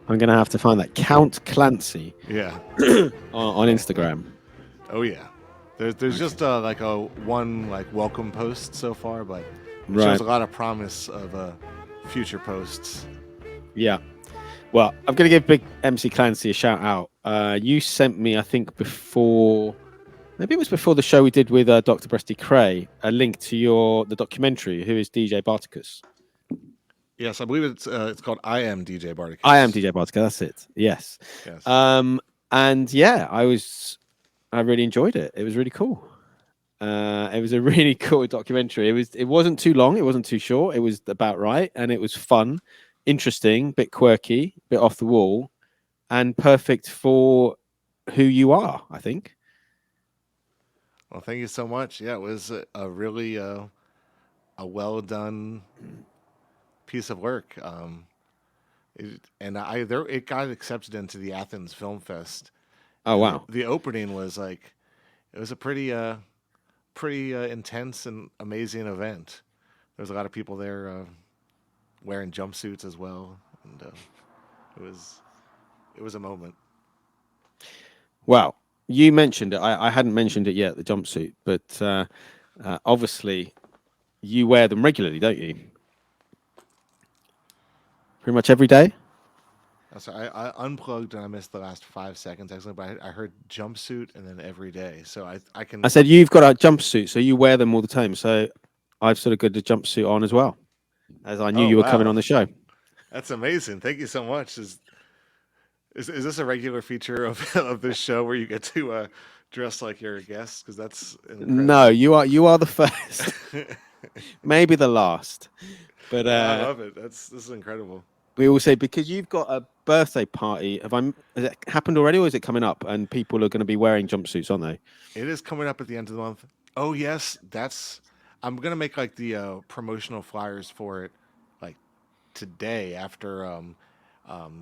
I'm going to have to find that. Count Clancy. Yeah. on Instagram. Oh yeah. There's just like a one like welcome post so far, but it shows a lot of promise of future posts. Yeah. Well, I'm going to give Big MC Clancy a shout out. You sent me, I think, maybe it was before the show we did with Dr. Bresty Cray, a link to the documentary, Who is DJ Bartykutz? Yes, I believe it's called I Am DJ Bartykutz. I Am DJ Bartykutz, that's it. Yes. And yeah, I really enjoyed it. It was really cool. It was a really cool documentary. It wasn't too long, it wasn't too short, it was about right, and it was fun, interesting, bit quirky, bit off the wall, and perfect for who you are, I think. Well, thank you so much. Yeah, it was a really a well done piece of work. It got accepted into the Athens Film Fest. Oh wow! The opening was like, it was a pretty intense and amazing event. There was a lot of people there wearing jumpsuits as well, and it was a moment. Wow, you mentioned it. I hadn't mentioned it yet, the jumpsuit, but obviously you wear them regularly, don't you? Pretty much every day. So I unplugged and I missed the last 5 seconds actually, but I heard jumpsuit and then every day. So I can. I said you've got a jumpsuit, so you wear them all the time. So I've sort of got the jumpsuit on as well, as I knew you were coming on the show. That's amazing. Thank you so much. Is this a regular feature of this show where you get to dress like you're a guest? Because that's incredible. No, you are the first, maybe the last. But I love it. This is incredible. We will say, because you've got a birthday party. Has it happened already, or is it coming up? And people are going to be wearing jumpsuits, aren't they? It is coming up at the end of the month. Oh yes, I'm going to make like the promotional flyers for it, like today after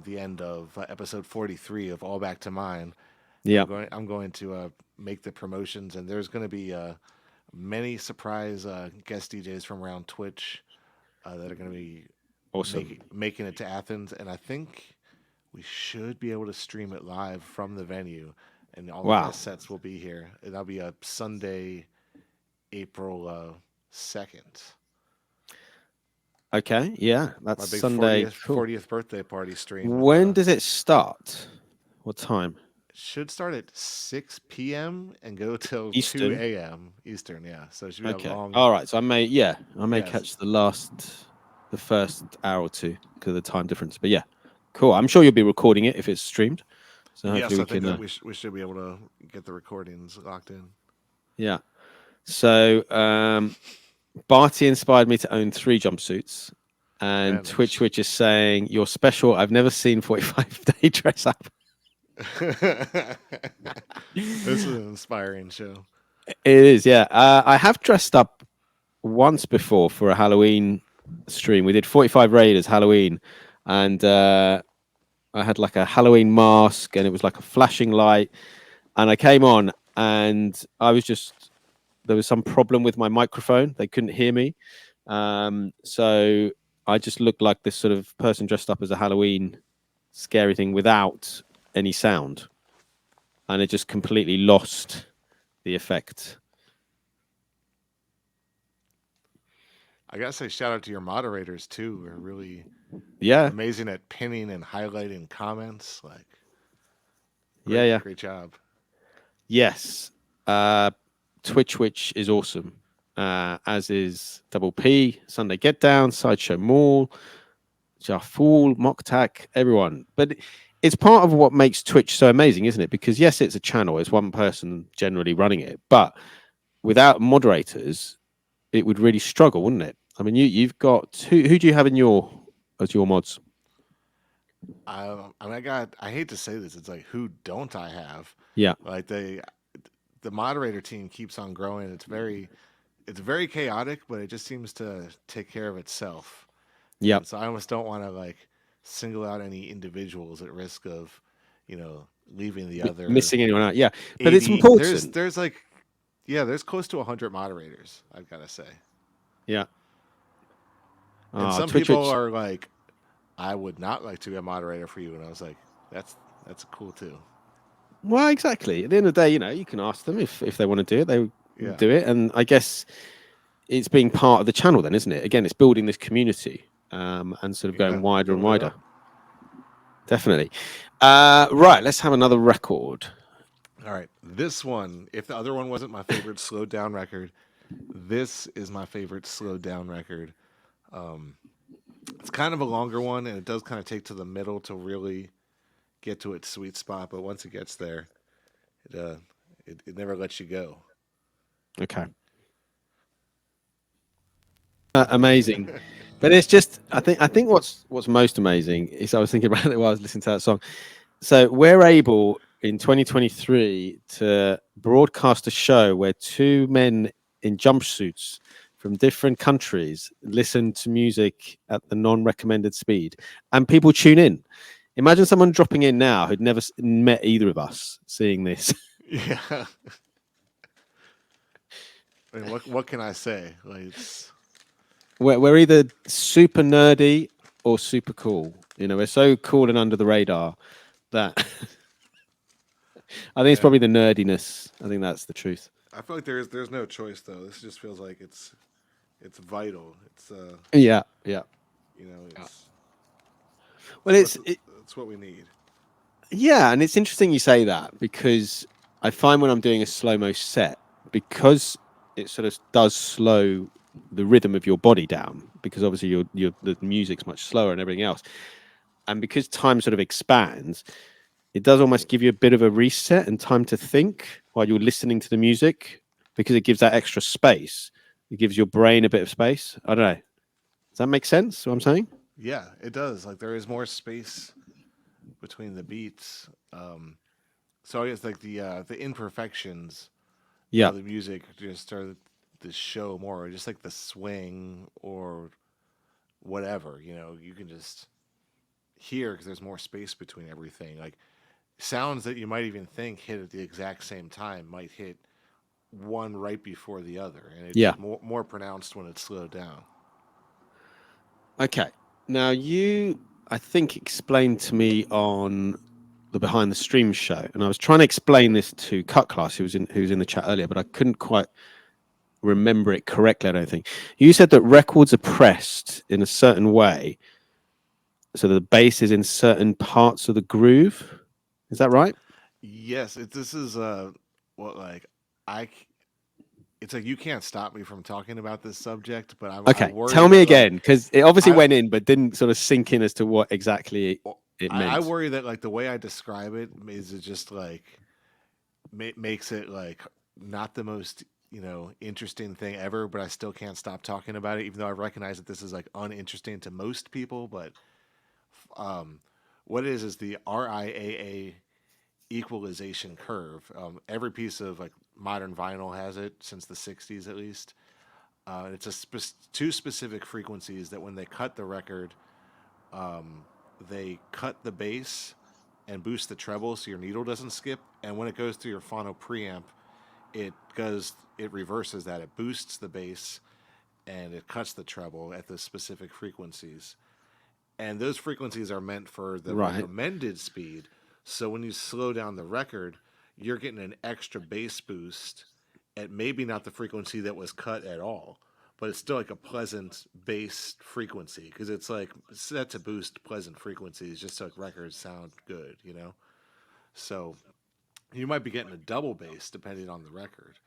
the end of episode 43 of All Back to Mine. Yeah, I'm going to make the promotions, and there's going to be many surprise guest DJs from around Twitch that are going to be awesome making it to Athens, and I think we should be able to stream it live from the venue, and all of the sets will be here. And that'll be a Sunday, April 2nd. Okay, yeah, that's my big Sunday. 40th birthday party stream. When does it start? What time? It should start at 6 p.m. and go till Eastern. 2 a.m. Eastern. Yeah, so it should be a long. All right, so I may catch the first hour or two because of the time difference. But yeah, cool. I'm sure you'll be recording it if it's streamed. So hopefully I think that we should be able to get the recordings locked in. Yeah. So Barty inspired me to own 3 jumpsuits, and Twitch is saying you're special. I've never seen 45-day dress up. This is an inspiring show. It is, yeah. I have dressed up once before for a Halloween stream. We did 45 Raiders Halloween, and I had like a Halloween mask, and it was like a flashing light, and I came on, and there was some problem with my microphone. They couldn't hear me, so I just looked like this sort of person dressed up as a Halloween scary thing without any sound, and it just completely lost the effect. I gotta say, shout out to your moderators too. We're really amazing at pinning and highlighting comments. Like, great job. Yes, Twitch is awesome, as is Double P, Sunday Get Down, Sideshow Mall, Jaffool, Mocktac, everyone. But it's part of what makes Twitch so amazing, isn't it? Because yes, it's a channel, it's one person generally running it, but without moderators, it would really struggle, wouldn't it? I mean, you've got who do you have in your as your mods? I mean, I hate to say this. It's like, who don't I have? Yeah. Like the moderator team keeps on growing. It's very chaotic, but it just seems to take care of itself. Yeah. And so I almost don't want to like single out any individuals at risk of, leaving the other Missing anyone out? Yeah, but it's 80. important. There's like, yeah, there's close to 100 moderators, I've got to say. Yeah. And some Twitch. people are like, I would not like to be a moderator for you. And I was like, that's cool too. Well, exactly. At the end of the day, you can ask them if they want to do it, they Yeah. do it. And I guess it's being part of the channel then, isn't it? Again, it's building this community and sort of going wider and wider. Definitely. Right, let's have another record. All right. This one, if the other one wasn't my favorite slowed down record, this is my favorite slowed down record. It's kind of a longer one, and it does kind of take to the middle to really get to its sweet spot. But once it gets there, it never lets you go. Okay. Amazing. But it's just, I think what's most amazing is, I was thinking about it while I was listening to that song. So we're able in 2023 to broadcast a show where two men in jumpsuits from different countries listen to music at the non-recommended speed, and people tune in. Imagine someone dropping in now who'd never met either of us seeing this. Yeah. I mean, what can I say? Like, we're either super nerdy or super cool. We're so cool and under the radar that I think it's probably the nerdiness. I think that's the truth. I feel like there's no choice though. This just feels like it's vital. It's yeah. It's what we need. Yeah, and it's interesting you say that, because I find when I'm doing a slow-mo set, because it sort of does slow the rhythm of your body down, because obviously the music's much slower and everything else, and because time sort of expands, it does almost give you a bit of a reset and time to think while you're listening to the music, because it gives that extra space. It gives your brain a bit of space. I don't know. Does that make sense, what I'm saying? Yeah, it does. Like, there is more space between the beats. So I guess like the imperfections of the music just are the show more, just like the swing or whatever, you can just hear because there's more space between everything. Like, sounds that you might even think hit at the exact same time might hit one right before the other, and it's more pronounced when it's slowed down. Okay. Now, you, I think, explained to me on the Behind the Stream show, and I was trying to explain this to Cut Class, who was in the chat earlier, but I couldn't quite remember it correctly, I don't think. You said that records are pressed in a certain way so that the bass is in certain parts of the groove. Is that right? Yes, this is it's like you can't stop me from talking about this subject, but I'm okay. worried Tell me that, again, because it obviously went in, but didn't sort of sink in as to what exactly it meant. I worry that like the way I describe it is it just like makes it like not the most interesting thing ever, but I still can't stop talking about it, even though I recognize that this is like uninteresting to most people. But what it is the RIAA equalization curve. Every piece of like modern vinyl has it since the 60s at least. It's two specific frequencies that when they cut the record, they cut the bass and boost the treble so your needle doesn't skip. And when it goes through your phono preamp, it reverses that. It boosts the bass and it cuts the treble at the specific frequencies. And those frequencies are meant for the recommended speed. So when you slow down the record, you're getting an extra bass boost at maybe not the frequency that was cut at all, but it's still like a pleasant bass frequency because it's like set to boost pleasant frequencies just so records sound good, So you might be getting a double bass depending on the record.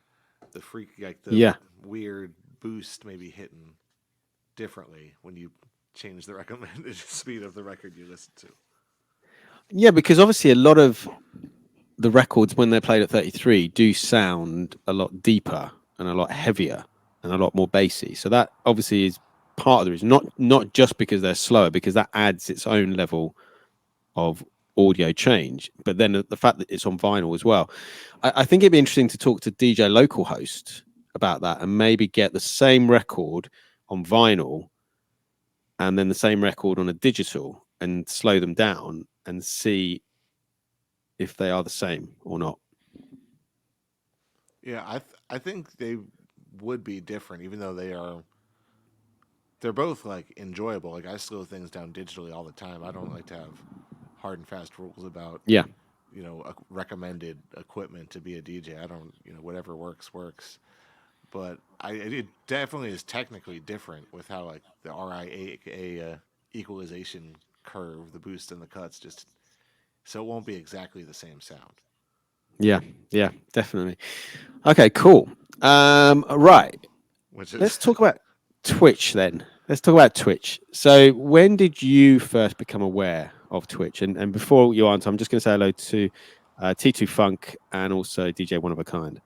The weird boost may be hitting differently when you change the recommended speed of the record you listen to. Yeah, because obviously a lot of the records when they're played at 33 do sound a lot deeper and a lot heavier and a lot more bassy. So that obviously is part of the reason, not just because they're slower, because that adds its own level of audio change, but then the fact that it's on vinyl as well. I think it'd be interesting to talk to DJ local host about that and maybe get the same record on vinyl and then the same record on a digital and slow them down and see if they are the same or not. Yeah, I think they would be different, even though they're both like enjoyable. Like I slow things down digitally all the time. I don't like to have hard and fast rules about Yeah. recommended equipment to be a DJ. I don't whatever works. But it definitely is technically different with how like the RIA equalization curve, the boost and the cuts, just so it won't be exactly the same sound. Yeah. Yeah. Definitely. Okay. Cool. Right. Which is Let's talk about Twitch then. Let's talk about Twitch. So, when did you first become aware of Twitch? And before you answer, I'm just going to say hello to T2 Funk and also DJ One of a Kind.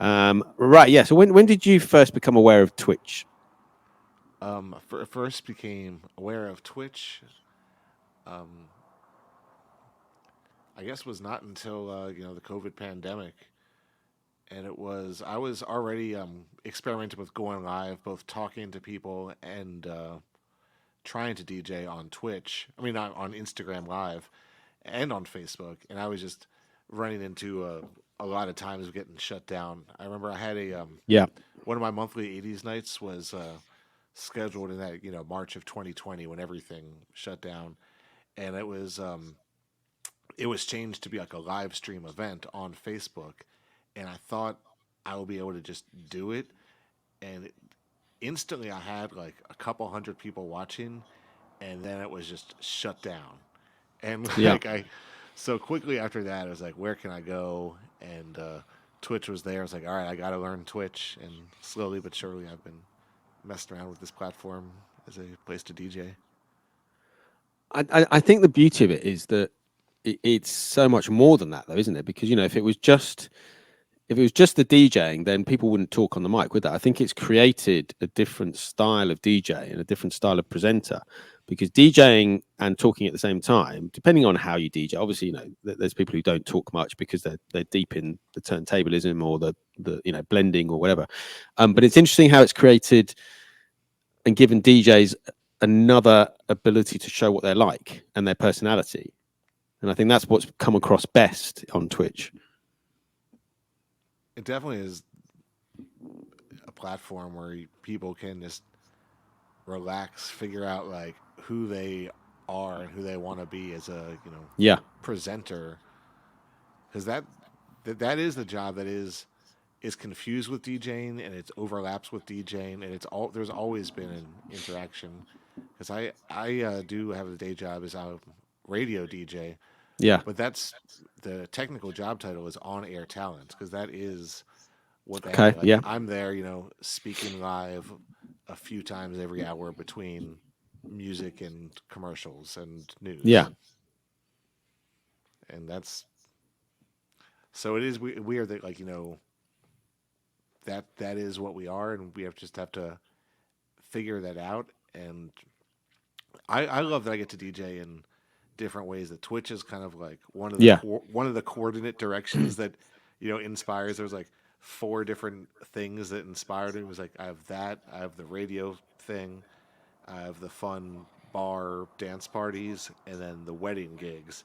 Right. Yeah. So, when did you first become aware of Twitch? first became aware of Twitch. Um, I guess was not until the COVID pandemic, and I was already experimenting with going live, both talking to people and trying to DJ on Twitch. I mean, on Instagram Live and on Facebook, and I was just running into a lot of times getting shut down. I remember I had a Yeah. one of my monthly '80s nights was scheduled in that March of 2020 when everything shut down, and it was changed to be like a live stream event on Facebook, and I thought I would be able to just do it, and instantly I had like a couple hundred people watching, and then it was just shut down, and Yeah. like I, so quickly after that I was like, where can I go? And Twitch was there. I was like, all right, I got to learn Twitch, and slowly but surely I've been messing around with this platform as a place to DJ. I think the beauty of it is that it's so much more than that, though, isn't it? Because if it was just the DJing, then people wouldn't talk on the mic, would they? I think it's created a different style of DJ and a different style of presenter, because DJing and talking at the same time, depending on how you DJ, obviously, there's people who don't talk much because they're deep in the turntablism or the blending or whatever. But it's interesting how it's created and given DJs another ability to show what they're like and their personality. And I think that's what's come across best on Twitch. It definitely is a platform where people can just relax, figure out like who they are and who they want to be as a Yeah. presenter, because that is the job that is confused with DJing and it overlaps with DJing, and there's always been an interaction, because I do have a day job as a radio DJ, Yeah. but that's the technical job title is on air talent, because that is what they Okay. have. Like Yeah. I'm there, speaking live a few times every hour between music and commercials and Yeah. news, and that's so it is weird that that is what we are, and we have to figure that out. And I love that I get to DJ in different ways. That Twitch is kind of like Yeah. one of the coordinate directions that inspires. There's like four different things that inspired it. It was like I have that, I have the radio thing, I have the fun bar dance parties, and then the wedding gigs.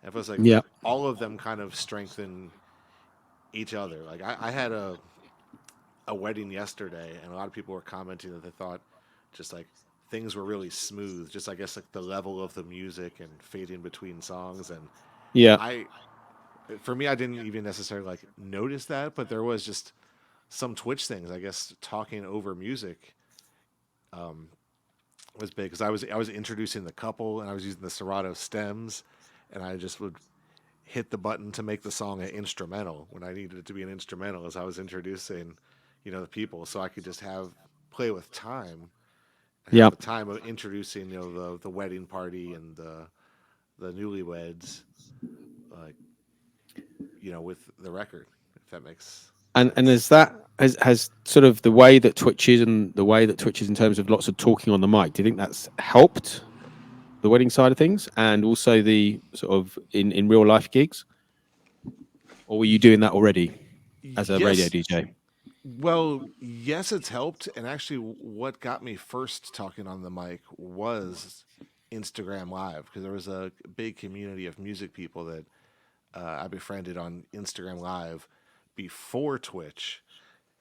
And it was like Yeah. all of them kind of strengthen each other. Like I had a wedding yesterday, and a lot of people were commenting that they thought just like things were really smooth. Just I guess like the level of the music and fading between songs, and Yeah. I for me I didn't even necessarily like notice that, but there was just some Twitch things. I guess talking over music was big, because I was introducing the couple, and I was using the Serato stems, and I just would hit the button to make the song an instrumental when I needed it to be an instrumental, as I was introducing, the people, so I could just have play with time and have Yeah. the time of introducing, the wedding party and the newlyweds, like, with the record, if that makes. And has sort of the way that Twitch is and the way that Twitch is in terms of lots of talking on the mic, do you think that's helped the wedding side of things and also the sort of in real life gigs? Or were you doing that already as a radio Yes. DJ? Well, yes, it's helped. And actually, what got me first talking on the mic was Instagram Live, because there was a big community of music people that I befriended on Instagram Live before Twitch.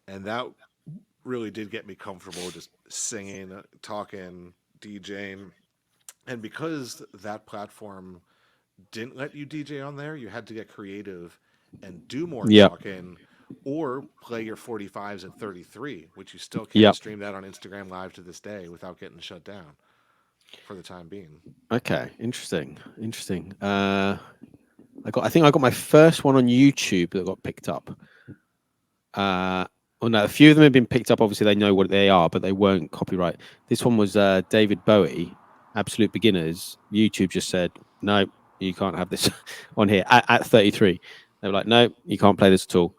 And that really did get me comfortable just singing, talking, DJing. And because that platform didn't let you DJ on there, you had to get creative and do more Yep. talking or play your 45s at 33, which you still can Yep. stream that on Instagram Live to this day without getting shut down for the time being. Okay, interesting. I think I got my first one on YouTube that got picked up. Well, no, a few of them have been picked up. Obviously, they know what they are, but they weren't copyright. This one was David Bowie, Absolute Beginners. YouTube just said, no, you can't have this on here at 33. They were like, no, you can't play this at all.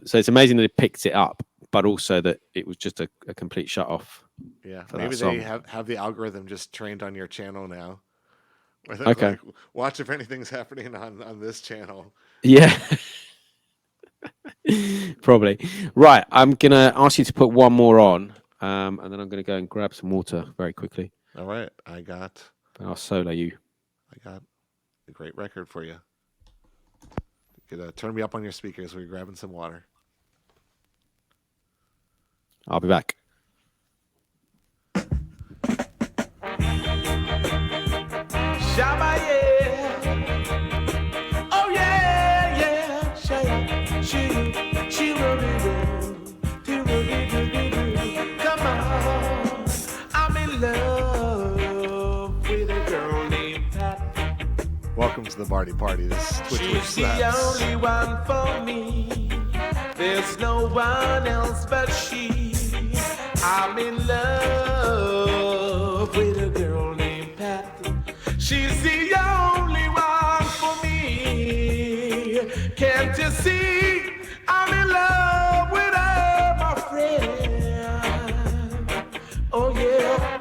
So it's amazing that it picked it up, but also that it was just a complete shut off. Yeah, for maybe that song. they have the algorithm just trained on your channel now. Where they're Okay. like, watch if anything's happening on this channel. Yeah. Probably. Right. I'm going to ask you to put one more on, and then I'm going to go and grab some water very quickly. All right, I got I'll solo you. a great record for you. You could turn me up on your speakers while you're grabbing some water. I'll be back. Shabba, yeah. Oh, yeah, yeah. She Come on. I'm in love with a girl named Pat. Welcome to the Barty Party. This is Twitch She's the Slaps. only one for me. There's no one else but she. I'm in love with a girl named Pat. She's the only one for me. Can't you see? I'm in love with her, my friend. Oh yeah,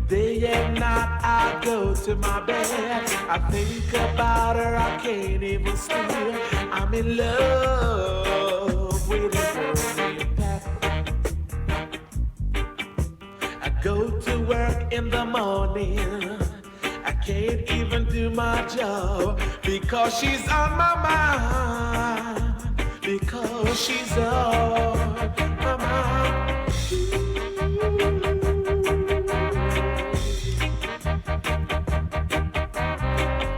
day and night I go to my bed. I think about her, I can't even sleep. I'm in love with a girl named Pat. I go to work in the morning. I can't even do my job because she's on my mind. Because she's on my mind.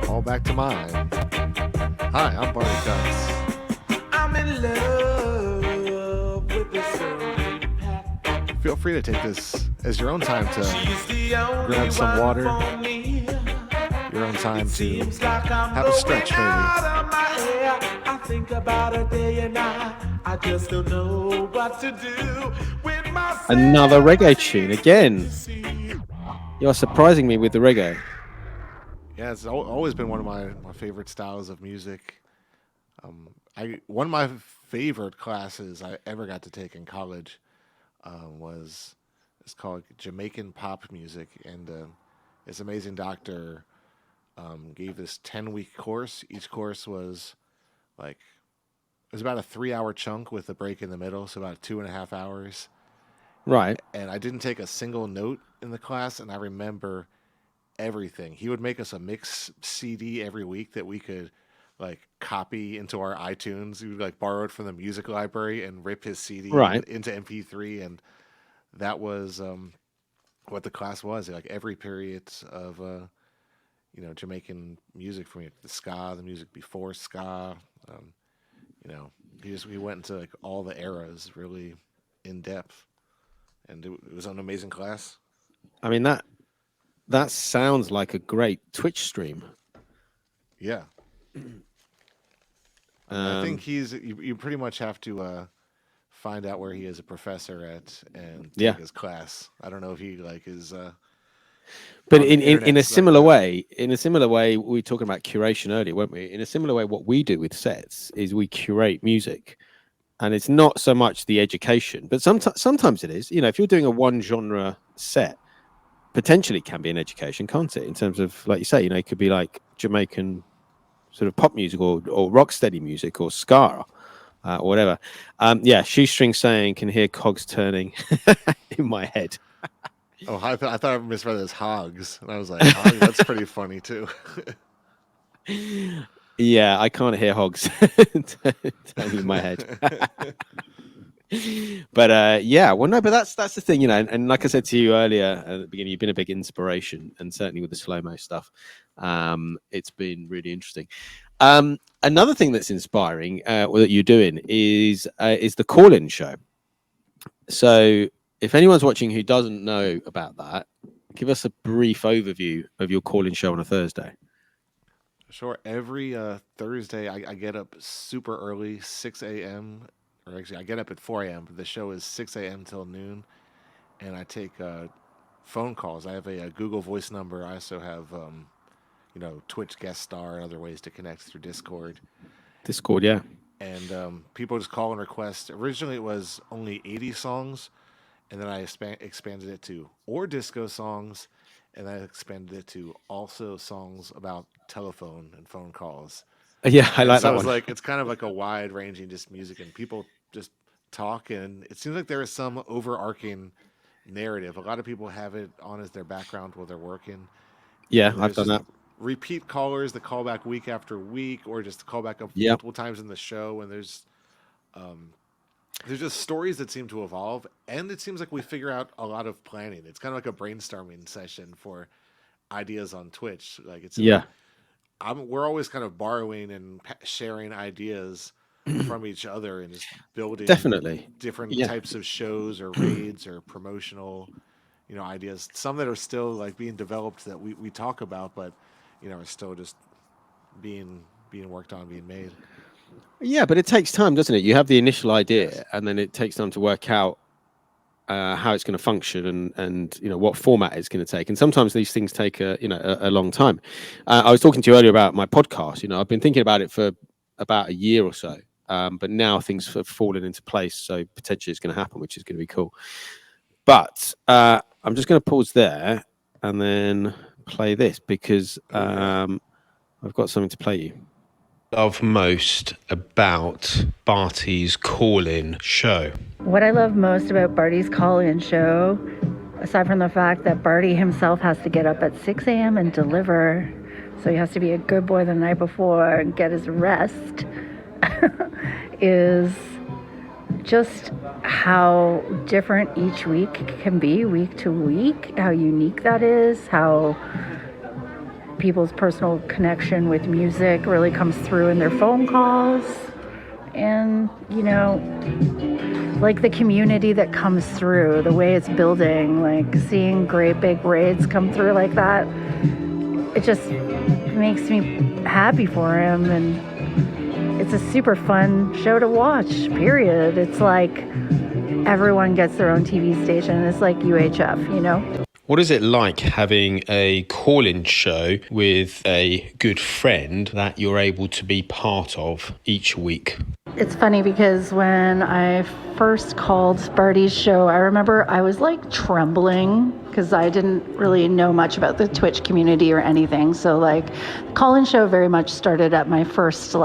All back to mine. Hi, I'm Bartykutz. I'm in love with this girl named Pat. Feel free to take this as your own time to She's the only grab some one water. for me. Your own time to Seems like I'm have a stretch, going maybe. out of my hair. I think about her day and night. I just don't know what to do with myself. Another reggae tune again. You're surprising me with the reggae. Yeah, it's always been one of my favorite styles of music. One of my favorite classes I ever got to take in college it's called Jamaican pop music, and this amazing doctor gave this 10-week course. Each course was it was about a 3-hour chunk with a break in the middle, so about 2.5 hours. Right. And I didn't take a single note in the class, and I remember everything. He would make us a mix CD every week that we could copy into our iTunes. We would borrow it from the music library and rip his CD into MP3, and that was what the class was. Every period of Jamaican music, from the ska, the music before ska. He went into all the eras really in depth, and it was an amazing class. I mean that sounds like a great Twitch stream. Yeah. I think you pretty much have to find out where he is a professor at and take his class. I don't know if he is but in a similar way, we were talking about curation earlier, weren't we? In a similar way, what we do with sets is we curate music and it's not so much the education, but sometimes it is. You know, if you're doing a one genre set, potentially it can be an education, can't it? In terms of, like you say, you know, it could be like Jamaican sort of pop music or rocksteady music or ska or whatever. Yeah, Shoestring saying can hear cogs turning in my head. Oh, I thought I misread it as hogs, and I was like, hogs, that's pretty funny too. Yeah, I can't hear hogs turning in my head. But yeah, well, no, but that's the thing, you know, and like I said to you earlier at the beginning, you've been a big inspiration, and certainly with the slow-mo stuff, it's been really interesting. Another thing that's inspiring that you're doing is the call-in show. So if anyone's watching who doesn't know about that, give us a brief overview of your call-in show on a Thursday. Sure. Every Thursday, I get up super early, 6 a.m. Or actually, I get up at 4 a.m. But the show is 6 a.m. till noon, and I take phone calls. I have a Google Voice number. I also have, Twitch guest star and other ways to connect through Discord. Discord, yeah. And people just call and request. Originally, it was only 80 songs, and then I expanded it to or disco songs, and I expanded it to also songs about telephone and phone calls. Yeah, I like So that it's one. like it's kind of like a wide ranging just music, and people just talk, and it seems like there is some overarching narrative. A lot of people have it on as their background while they're working. Yeah, And I've done that. repeat callers that call back week after week, or just call back up Yep. multiple times in the show, and there's just stories that seem to evolve, and it seems like we figure out a lot of planning. It's kind of like a brainstorming session for ideas on Twitch. Like it's Yeah, we're always kind of borrowing and sharing ideas from each other and just building definitely. different Yeah. types of shows or raids or promotional, ideas. Some that are still like being developed that we talk about, but are still just being worked on, being made. Yeah, but it takes time, doesn't it? You have the initial idea, Yes. and then it takes time to work out how it's going to function and what format it's going to take. And sometimes these things take a long time. I was talking to you earlier about my podcast. I've been thinking about it for about a year or so, but now things have fallen into place. So potentially it's going to happen, which is going to be cool. But I'm just going to pause there and then play this because I've got something to play you. Love most about Barty's call-in show? What I love most about Barty's call-in show, aside from the fact that Barty himself has to get up at 6 a.m. and deliver, so he has to be a good boy the night before and get his rest, is just how different each week can be, week to week, how unique that is, how people's personal connection with music really comes through in their phone calls. And, like the community that comes through, the way it's building, like seeing great big raids come through like that, it just makes me happy for him. And it's a super fun show to watch, period. It's like everyone gets their own TV station. It's like UHF, What is it like having a call-in show with a good friend that you're able to be part of each week? It's funny because when I first called Barty's show, I remember I was like trembling because I didn't really know much about the Twitch community or anything. So like the call-in show very much started at my first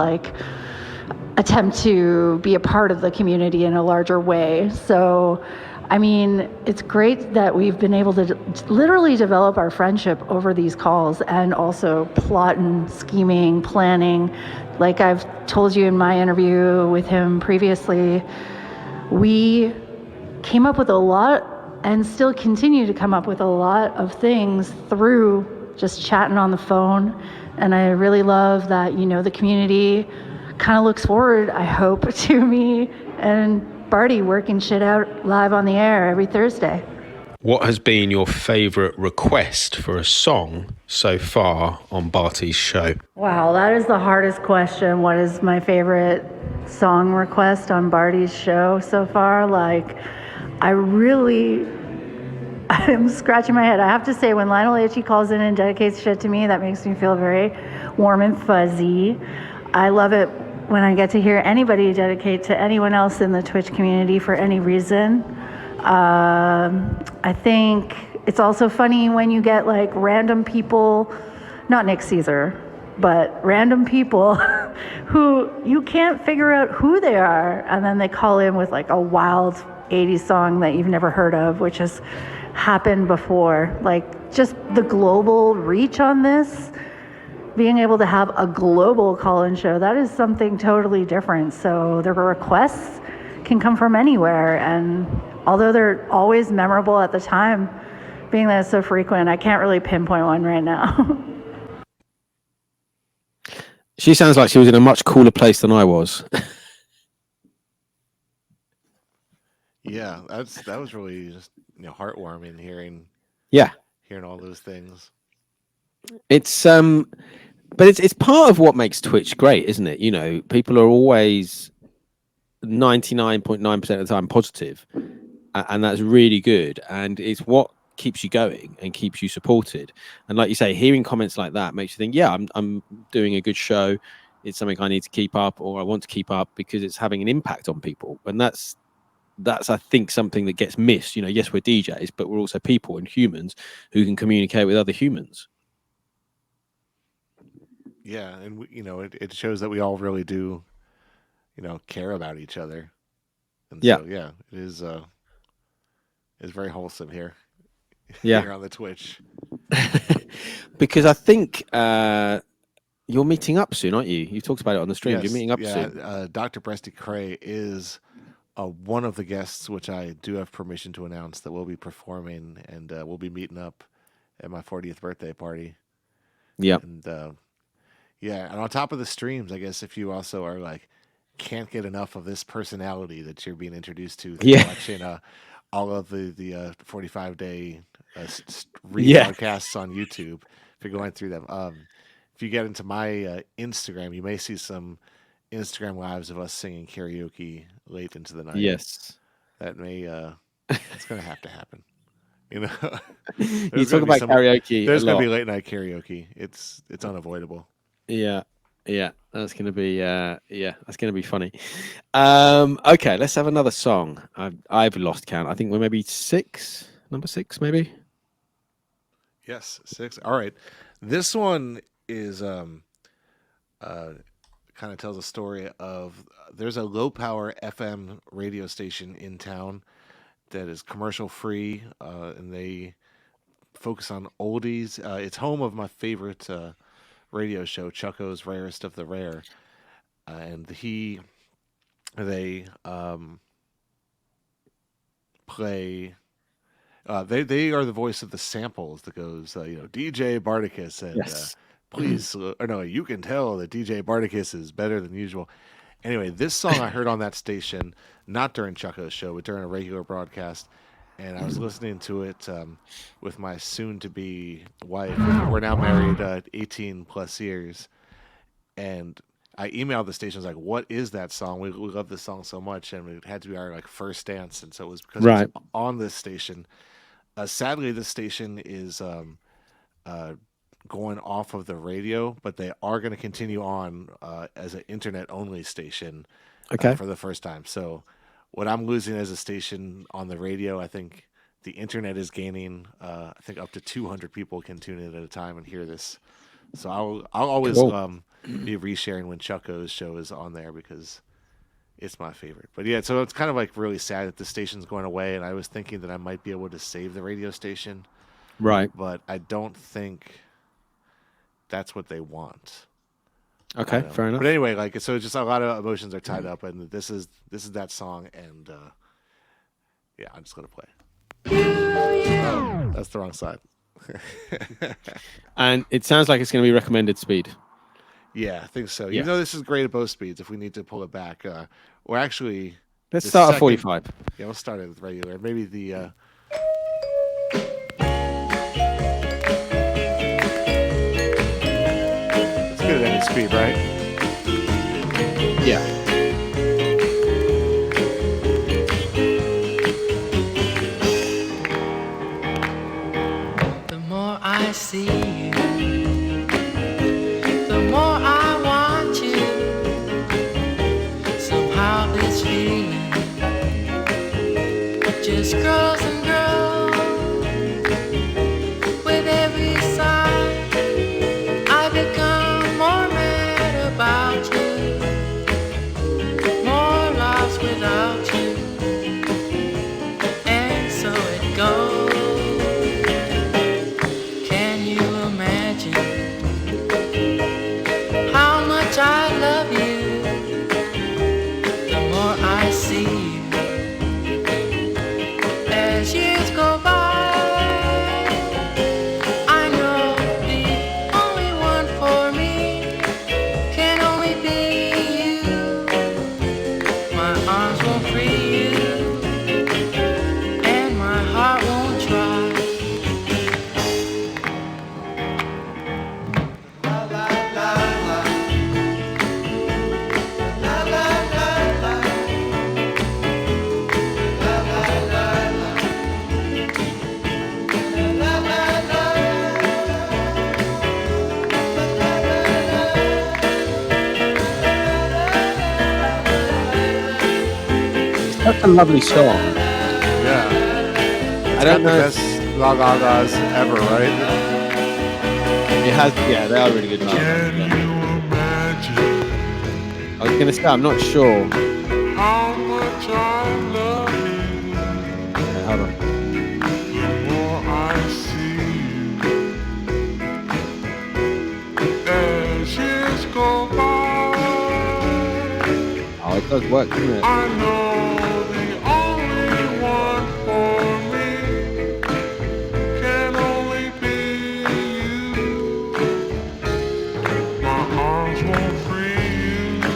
attempt to be a part of the community in a larger way. So I mean, it's great that we've been able to literally develop our friendship over these calls and also plotting, scheming, planning. Like I've told you in my interview with him previously, we came up with a lot and still continue to come up with a lot of things through just chatting on the phone. And I really love that, the community kind of looks forward, I hope, to me and Barty working shit out live on the air every Thursday. What has been your favorite request for a song so far on Barty's show? Wow, that is the hardest question. What is my favorite song request on Barty's show so far? I'm scratching my head. I have to say, when Lionel Richie calls in and dedicates shit to me, that makes me feel very warm and fuzzy. I love it when I get to hear anybody dedicate to anyone else in the Twitch community for any reason. I think it's also funny when you get like random people, not Nick Caesar, but random people who you can't figure out who they are, and then they call in with like a wild 80s song that you've never heard of, which has happened before. Like just the global reach on this, being able to have a global call-in show, that is something totally different. So the requests can come from anywhere, and although they're always memorable at the time, being that it's so frequent, I can't really pinpoint one right now. She sounds like she was in a much cooler place than I was. Yeah, that was really just heartwarming hearing all those things. It's but it's part of what makes Twitch great, isn't it? You know, people are always 99.9% of the time positive, and that's really good, and it's what keeps you going and keeps you supported. And like you say, hearing comments like that makes you think, yeah, I'm doing a good show. It's something I need to keep up, or I want to keep up because it's having an impact on people. And that's I think something that gets missed. You know, yes, we're DJs, but we're also people and humans who can communicate with other humans. Yeah, and it shows that we all really do care about each other. And so it is very wholesome here. Here on the Twitch. Because I think you're meeting up soon, aren't you? You talked about it on the stream. Yes, you're meeting up soon. Dr. Bresty Cray is one of the guests, which I do have permission to announce, that will be performing, and we'll be meeting up at my 40th birthday party. Yeah. And and on top of the streams, I guess if you also are like can't get enough of this personality that you're being introduced to watching all of the 45-day rebroadcasts on YouTube, if you're going through them. If you get into my Instagram, you may see some Instagram lives of us singing karaoke late into the night. Yes. That may it's gonna have to happen. You talk about karaoke. There's gonna be late night karaoke. It's unavoidable. Yeah, that's gonna be that's gonna be funny. Okay, let's have another song. I've lost count. I think we're maybe number 6, maybe. Yes, 6. All right, this one is kind of tells a story of there's a low power FM radio station in town that is commercial free, and they focus on oldies. It's home of my favorite radio show, Chucko's Rarest of the Rare, and they play. They are the voice of the samples that goes, DJ Bartykutz, and please, or no, you can tell that DJ Bartykutz is better than usual. Anyway, this song I heard on that station, not during Chucko's show, but during a regular broadcast. And I was listening to it with my soon-to-be wife. We're now married 18 plus years. And I emailed the station. I was like, what is that song? We love this song so much. And it had to be our first dance. And so it was because it was on this station. Sadly, this station is going off of the radio, but they are going to continue on as an internet-only station for the first time. So what I'm losing as a station on the radio, I think the internet is gaining. I think up to 200 people can tune in at a time and hear this. So I'll always be resharing when Chucko's show is on there because it's my favorite. But yeah, so it's kind of really sad that the station's going away, and I was thinking that I might be able to save the radio station. Right. But I don't think that's what they want. Okay, fair enough. But anyway, so just a lot of emotions are tied up, and this is that song, and I'm just gonna play. Oh, that's the wrong side. And it sounds like it's going to be recommended speed. Yeah, I think so. Even though this is great at both speeds, if we need to pull it back, or actually, let's start at 45. Yeah, we'll start at regular. Maybe the. Good at any speed, right? Yeah. The more I see you, the more I want you. a lovely song. Yeah. I It's don't got the know. best la la la's ever, right? It has. Yeah, they are really good. Live, Can yeah. you imagine I was gonna say I'm not sure. how much I love you? Okay, hold on. The more I see you as years go by, Oh, it does work, doesn't it? I know the only one for me can only be you. My arms won't free you,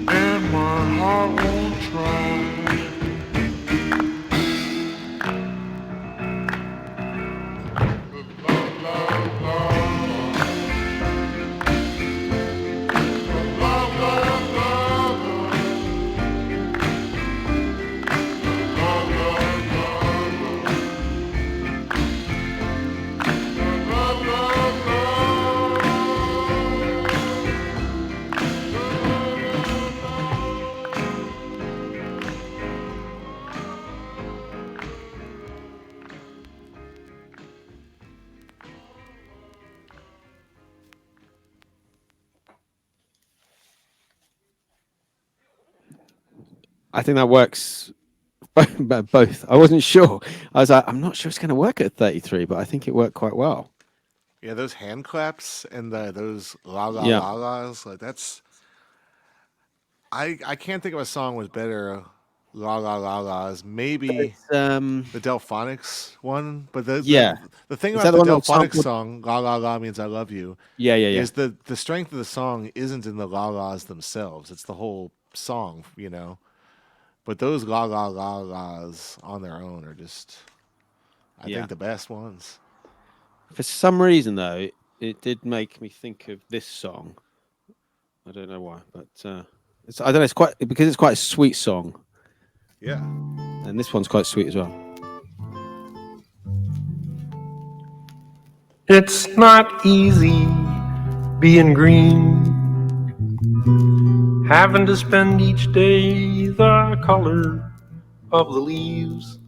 and my heart won't try. I think that works. Both. I wasn't sure. I was like, I'm not sure it's going to work at 33, but I think it worked quite well. Yeah, those hand claps and those la la Yeah. la la's, like that's. I can't think of a song with better la la la la's. Maybe It's, the Delphonics one, but yeah. the thing Is about that the the one that Delphonics sampled? song "La La La Means I Love You" Yeah. is the strength of the song isn't in the la la's themselves; it's the whole song, you know. But those la la la la's on their own are just, I Yeah. think, the best ones. For some reason, though, it did make me think of this song. I don't know why, but I don't know. It's quite because it's quite a sweet song, Yeah. and this one's quite sweet as well. It's not easy being green, having to spend each day the color of the leaves.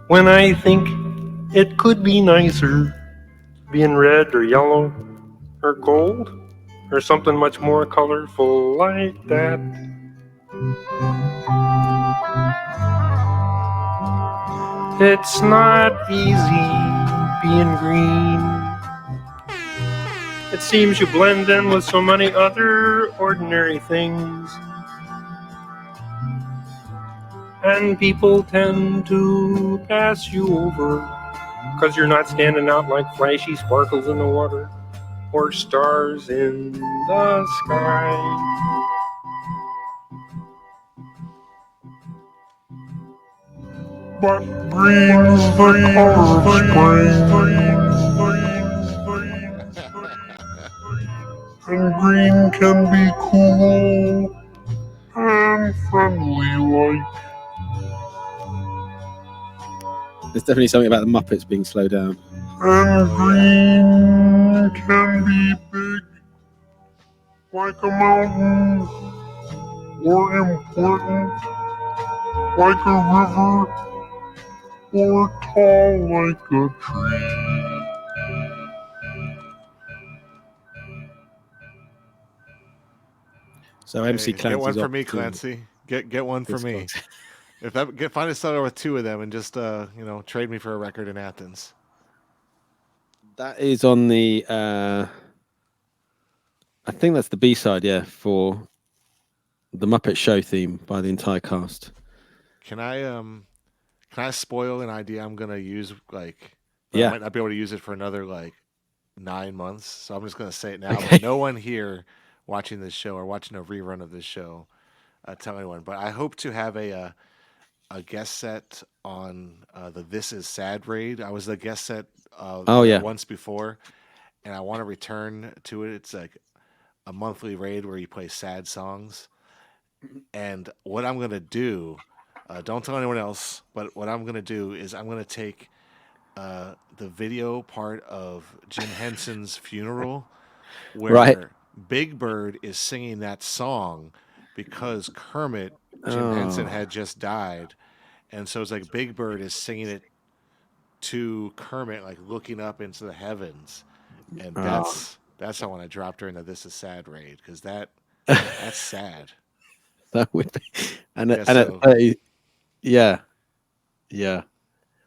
When I think it could be nicer being red or yellow or gold or something much more colorful like that. It's not easy being green. It seems you blend in with so many other ordinary things, and people tend to pass you over because you're not standing out like flashy sparkles in the water or stars in the sky. But green's the color of spring, and green can be cool and friendly like. There's definitely something about the Muppets being slowed down. And green can be big like a mountain, or important like a river, or tall like a tree. So MC Hey, Clancy's get one for off me, to Clancy. Get one for me. Criztoz. If that find a seller with two of them and just trade me for a record in Athens. That is on the. I think that's the B side, yeah, for the Muppet Show theme by the entire cast. Can I spoil an idea I'm gonna use like Yeah. I might not be able to use it for another like 9 months, so I'm just gonna say it now. Okay. But no one here watching this show or watching a rerun of this show tell anyone. But I hope to have a guest set on the This Is Sad raid. I was the guest set once before, and I want to return to it. It's like a monthly raid where you play sad songs. And what I'm gonna do, don't tell anyone else, but what I'm gonna do is I'm gonna take the video part of Jim Henson's funeral, where Right. Big Bird is singing that song, because Kermit, Jim Henson, Oh, had just died, and so it's like Big Bird is singing it to Kermit, like looking up into the heavens, and oh. that's how when I dropped her into This Is Sad raid, because that's sad. That would be, Yeah, and at so 30, yeah, yeah.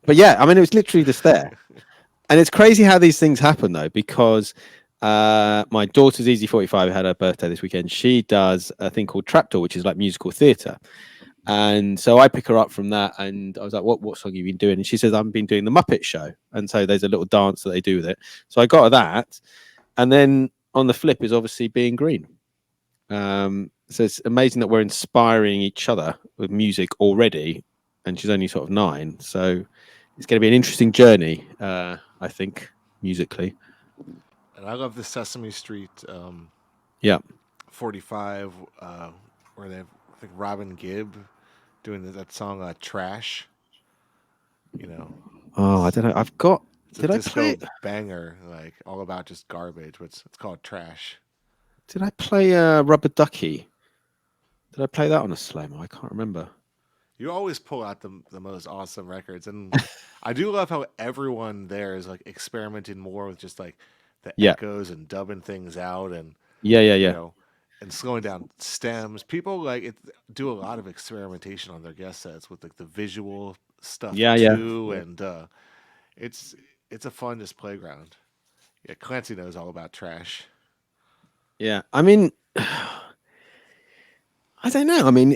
But yeah, I mean, it was literally just there. And it's crazy how these things happen though, because my daughter's Easy 45 had her birthday this weekend. She does a thing called Trapdoor, which is like musical theatre. And so I pick her up from that, and I was like, "What song have you been doing?" And she says, "I've been doing the Muppet Show." And so there's a little dance that they do with it. So I got her that, and then on the flip is obviously Being Green. So it's amazing that we're inspiring each other with music already, and she's only sort of 9. So it's going to be an interesting journey, I think, musically. and I love the Sesame Street Yeah. 45, where they have, I think, Robin Gibb doing that song Trash. You know, Oh, I it's, don't know. I've got. it's a Did I play disco it? banger, like all about just garbage, but it's called Trash. Did I play Rubber Ducky? Did I play that on a slow mo? I can't remember. You always pull out the most awesome records, and I do love how everyone there is like experimenting more with just like the Yeah. echoes and dubbing things out, and Yeah. Yeah. you Yeah. know, and slowing down stems. People like it do a lot of experimentation on their guest sets with like the visual stuff Yeah. Yeah. too, and it's it's a fun just playground. Yeah, Clancy knows all about trash. Yeah. I mean, I don't know. I mean,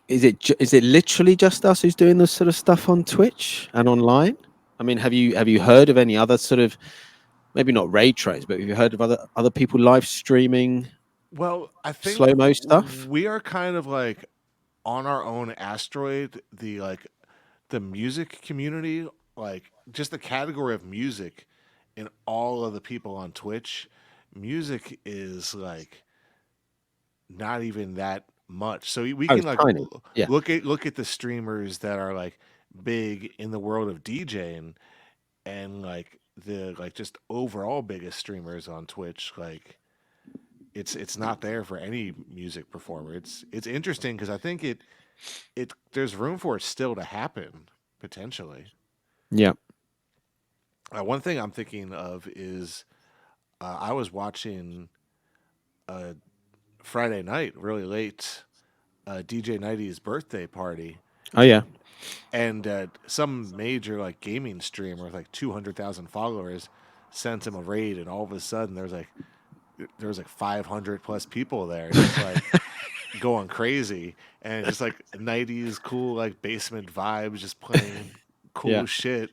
is it literally just us who's doing this sort of stuff on Twitch and online? I mean, have you heard of any other sort of, maybe not raid trains, but have you heard of other people live streaming Well, I think slow mo stuff? we are kind of like on our own asteroid. The music community, like just the category of music, and all of the people on Twitch, music is like not even that much. So we Oh, can it's like tiny. Yeah. look at the streamers that are like big in the world of DJing, and like the like just overall biggest streamers on Twitch, like it's not there for any music performer. It's interesting because I think it there's room for it still to happen potentially. Yeah. One thing I'm thinking of is I was watching Friday night really late DJ Nighty's birthday party, Oh yeah. and some major like gaming streamer with like 200,000 followers sent him a raid, and all of a sudden there was like 500 plus people there, just like going crazy, and just like 90s cool like basement vibes, just playing Yeah. cool shit,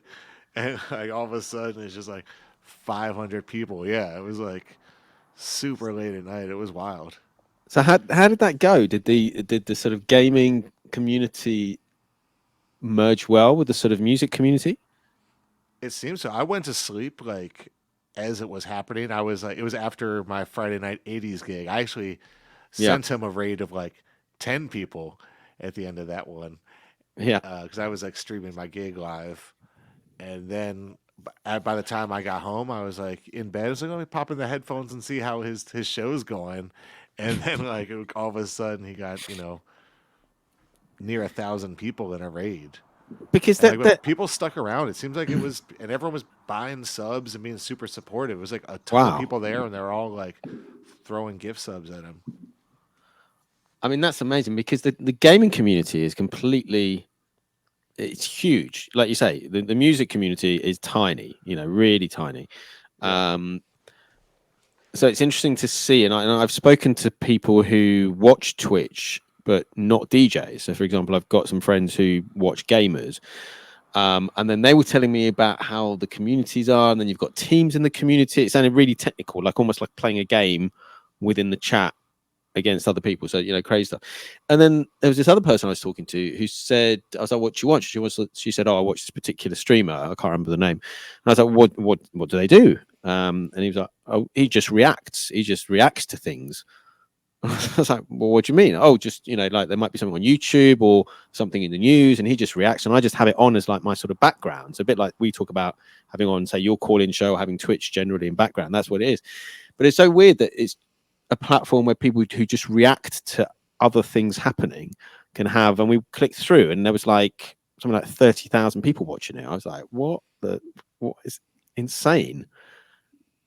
and like all of a sudden it's just like 500 people. Yeah, it was like super late at night. It was wild. So how did that go? Did the sort of gaming community merge well with the sort of music community? It seems so. I went to sleep like as it was happening. I was like, it was after my Friday night 80s gig. I actually Yeah. sent him a raid of like 10 people at the end of that one, Yeah. because I was like streaming my gig live. And then by the time I got home, I was like in bed. I was like, let me pop in the headphones and see how his show's going. And then like all of a sudden he got, near 1,000 people in a raid. Because And that like that people stuck around. It seems like it was, and everyone was buying subs and being super supportive. It was like a ton of wow. people there, and they're all like throwing gift subs at him. I mean, that's amazing because the gaming community is completely, it's huge. Like you say, the music community is tiny, really tiny. Yeah. So it's interesting to see, and I've spoken to people who watch Twitch but not DJs. So, for example, I've got some friends who watch gamers, and then they were telling me about how the communities are, and then you've got teams in the community. It sounded really technical, like almost like playing a game within the chat against other people. So, crazy stuff. And then there was this other person I was talking to who said, I was like, what do you watch? She said, oh, I watch this particular streamer. I can't remember the name. And I was like, what do they do? And he was like, oh, he just reacts. He just reacts to things. I was like, well, what do you mean? Oh, just, like there might be something on YouTube or something in the news, and he just reacts. And I just have it on as like my sort of background. So a bit like we talk about having on, say, your call-in show, having Twitch generally in background. That's what it is. But it's so weird that it's a platform where people who just react to other things happening can have. And we clicked through, and there was like something like 30,000 people watching it. I was like, what is insane?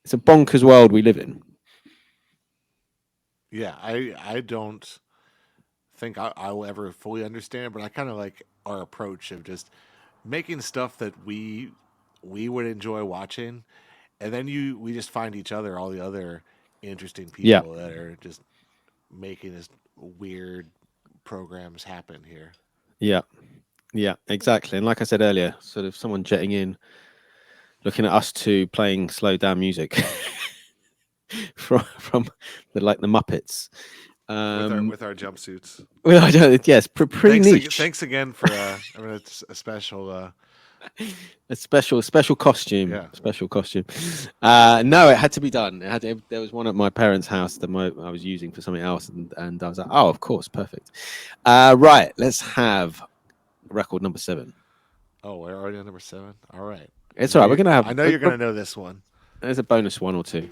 It's a bonkers world we live in. Yeah, I don't think I will ever fully understand, but I kind of like our approach of just making stuff that we would enjoy watching, and then we just find each other, all the other interesting Yeah. people that are just making this weird programs happen here. Yeah. Yeah, exactly. And like I said earlier, sort of someone jetting in, looking at us two playing slow down music from the Muppets. With our jumpsuits. Well, I don't. Yes, pretty niche. Thanks again for it's a special a special costume. Yeah. Special costume. No, it had to be done. There was one at my parents' house that I was using for something else, and I was like, oh, of course, perfect. Right, let's have record number 7. Oh, we're already on number 7. All right, it's all right. We're gonna have. I know you're gonna know this one. There's a bonus 1 or 2.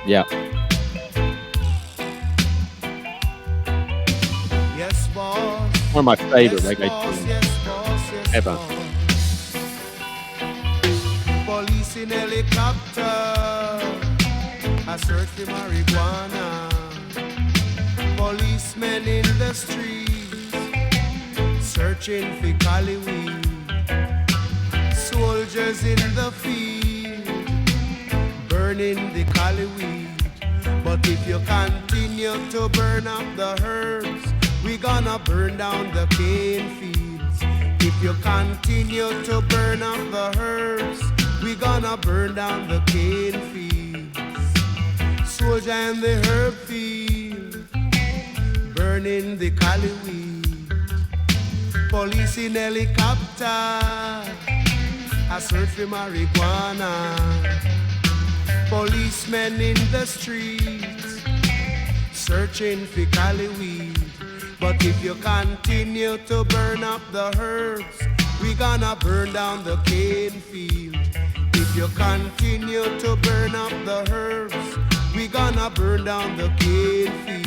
Yeah. Yes, boss. One of my favorite reggae tunes ever. Police in helicopter, I search for marijuana. Policemen in the streets, searching for cali weed. Soldiers in the field, burning the cali weed. But if you continue to burn up the herbs, we gonna burn down the cane fields. If you continue to burn up the herbs, we gonna burn down the cane fields. Soldier in the herb field, burning the cali weed. Police in helicopter, I search for marijuana. Policemen in the streets, searching for cali weed. But if you continue to burn up the herbs, we gonna burn down the cane field. If you continue to burn up the herbs, we gonna burn down the cane fields.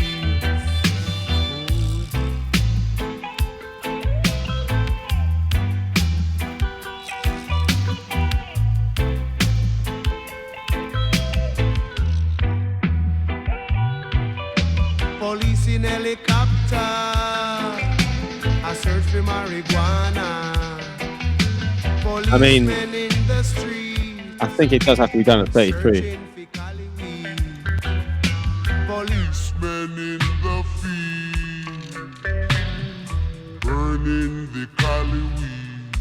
Police in helicopter, I search for marijuana. I mean, Policemen in the street, I think it does have to be done at 33. searching for cali weed. Policemen in the field, burning the cali weed.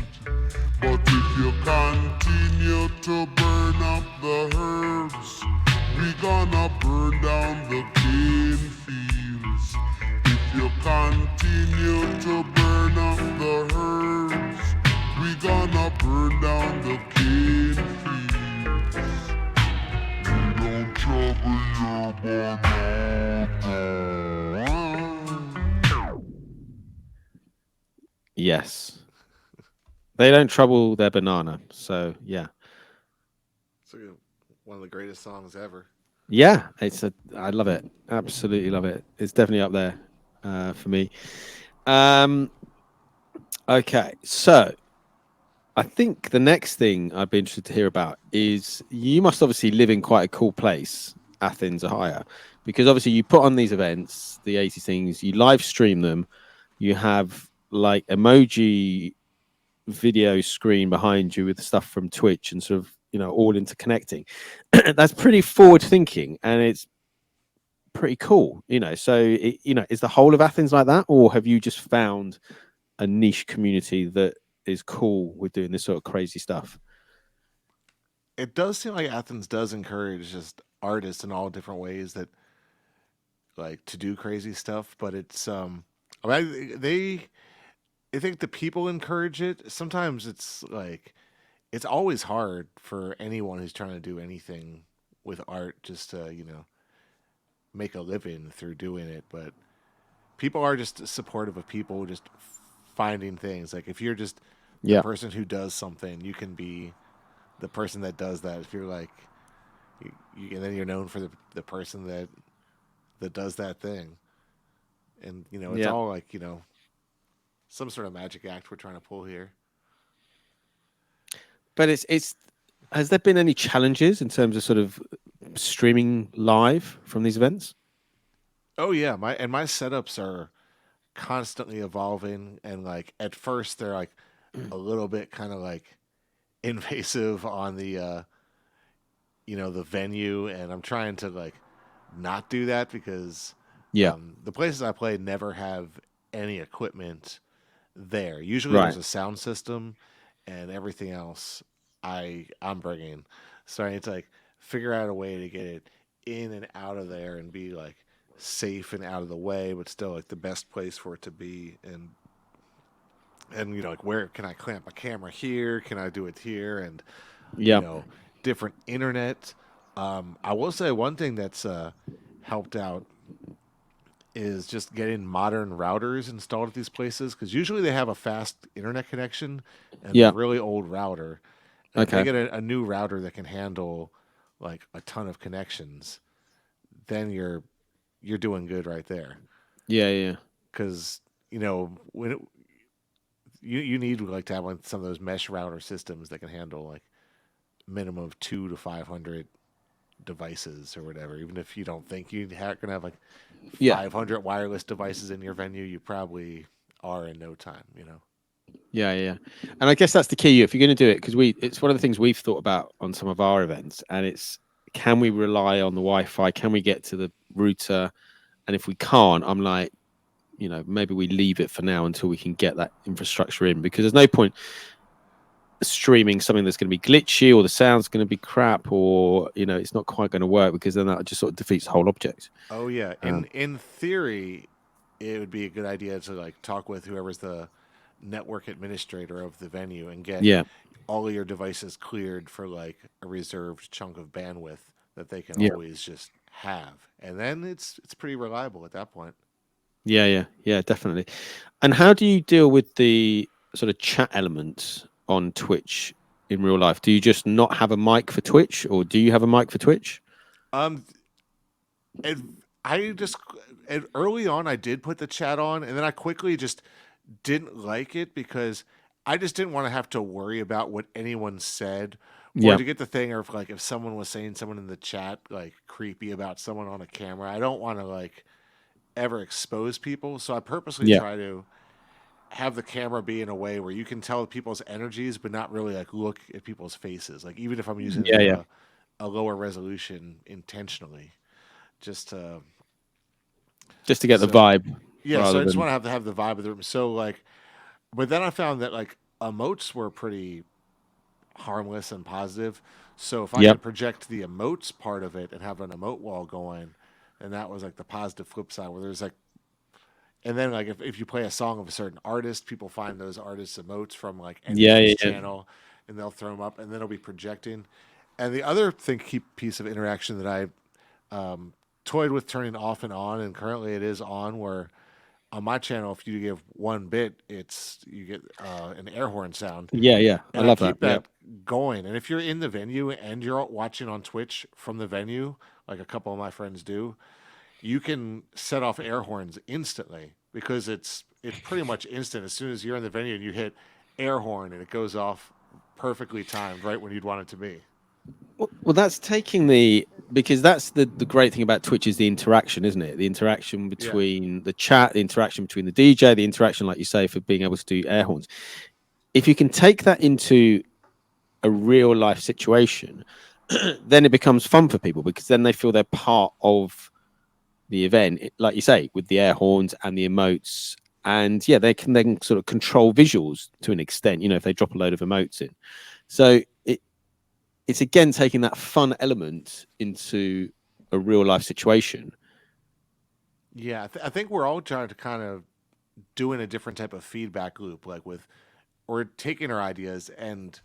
But if you continue to burn up the herbs, we gonna burn down the cane fields. If you continue to burn up the herbs, we gonna burn down the cane fields. We don't trouble your banana. Yes. They don't trouble their banana. So, yeah. It's one of the greatest songs ever. Yeah, I love it. Absolutely love it. It's definitely up there for me. Okay, so I think the next thing I'd be interested to hear about is you must obviously live in quite a cool place, Athens, Ohio, because obviously you put on these events, the 80 things, you live stream them, you have like emoji video screen behind you with stuff from Twitch and sort of, all interconnecting. That's pretty forward thinking, and it's pretty cool, so is the whole of Athens like that, or have you just found a niche community that is cool with doing this sort of crazy stuff? It does seem like Athens does encourage just artists in all different ways that like to do crazy stuff, but it's I think the people encourage it. Sometimes it's like it's always hard for anyone who's trying to do anything with art just to, make a living through doing it. But people are just supportive of people just finding things. Like if you're just the person who does something, you can be the person that does that. If you're like, and then you're known for the person that that does that thing, and it's Yeah. all like some sort of magic act we're trying to pull here. But it's has there been any challenges in terms of sort of streaming live from these events? Oh yeah, my setups are constantly evolving, and like at first they're like a little bit kind of like invasive on the venue, and I'm trying to like not do that because Yeah. the places I play never have any equipment there. Usually Right. there's a sound system and everything else I'm bringing. So I need to like figure out a way to get it in and out of there and be like safe and out of the way, but still like the best place for it to be. And like where can I clamp a camera here? Can I do it here? And you Yeah. know different internet. I will say one thing that's helped out is just getting modern routers installed at these places, because usually they have a fast internet connection and a Yeah. really old router. And if they Okay. get a new router that can handle like a ton of connections, then you're doing good right there. Yeah. Yeah. Because when you need like to have like some of those mesh router systems that can handle like minimum of 2 to 500 devices or whatever. Even if you don't think you're gonna have like Yeah. 500 wireless devices in your venue, you probably are in no time. Yeah, yeah. And I guess that's the key if you're going to do it, because it's one of the things we've thought about on some of our events, and it's, can we rely on the Wi-Fi? Can we get to the router? And if we can't, I'm like, maybe we leave it for now until we can get that infrastructure in, because there's no point streaming something that's going to be glitchy, or the sound's going to be crap, or it's not quite going to work, because then that just sort of defeats the whole object. Oh yeah, in theory, it would be a good idea to like talk with whoever's the network administrator of the venue and get Yeah, all of your devices cleared for like a reserved chunk of bandwidth that they can yeah, always just have, and then it's pretty reliable at that point. yeah, definitely. And how do you deal with the sort of chat element on Twitch in real life? Do you just not have a mic for Twitch, or do you have a mic for Twitch? Um, and I just early on I did put the chat on, and then I quickly just didn't like it because I just didn't want to have to worry about what anyone said, or Yeah, to get the thing, or if someone was saying someone in the chat like creepy about someone on a camera. I don't want to like ever expose people, so I purposely yeah, try to have the camera be in a way where you can tell people's energies, but not really like look at people's faces. Like even if I'm using yeah, yeah. a lower resolution intentionally, just to Just to get the so vibe yeah. So rather I just than. want to have the vibe of the room. So like, but then I found that like emotes were pretty harmless and positive. So if I Yep. could project the emotes part of it and have an emote wall going, and that was like the positive flip side where there's like, and then like if you play a song of a certain artist, people find those artists' emotes from like Yeah, anyone's yeah, yeah. channel, and they'll throw them up, and then it'll be projecting. And the other thing, key piece of interaction that I toyed with turning off and on, and currently it is on, where on my channel, if you give 1 bit, you get an air horn sound, Yeah, yeah. I and I love that. keep Yeah. that going. And if you're in the venue and you're watching on Twitch from the venue, like a couple of my friends do, you can set off air horns instantly because it's pretty much instant. As soon as you're in the venue and you hit air horn, and it goes off perfectly timed right when you'd want it to be. Well, that's taking because that's the great thing about Twitch is the interaction, isn't it? The interaction Yeah. between the chat, the interaction between the DJ, the interaction, like you say, for being able to do air horns. If you can take that into a real life situation, then it becomes fun for people, because then they feel they're part of the event, like you say, with the air horns and the emotes. And yeah, they can then sort of control visuals to an extent, if they drop a load of emotes in. So it's again taking that fun element into a real life situation. Yeah, I think we're all trying to kind of doing a different type of feedback loop, like with, or taking our ideas and,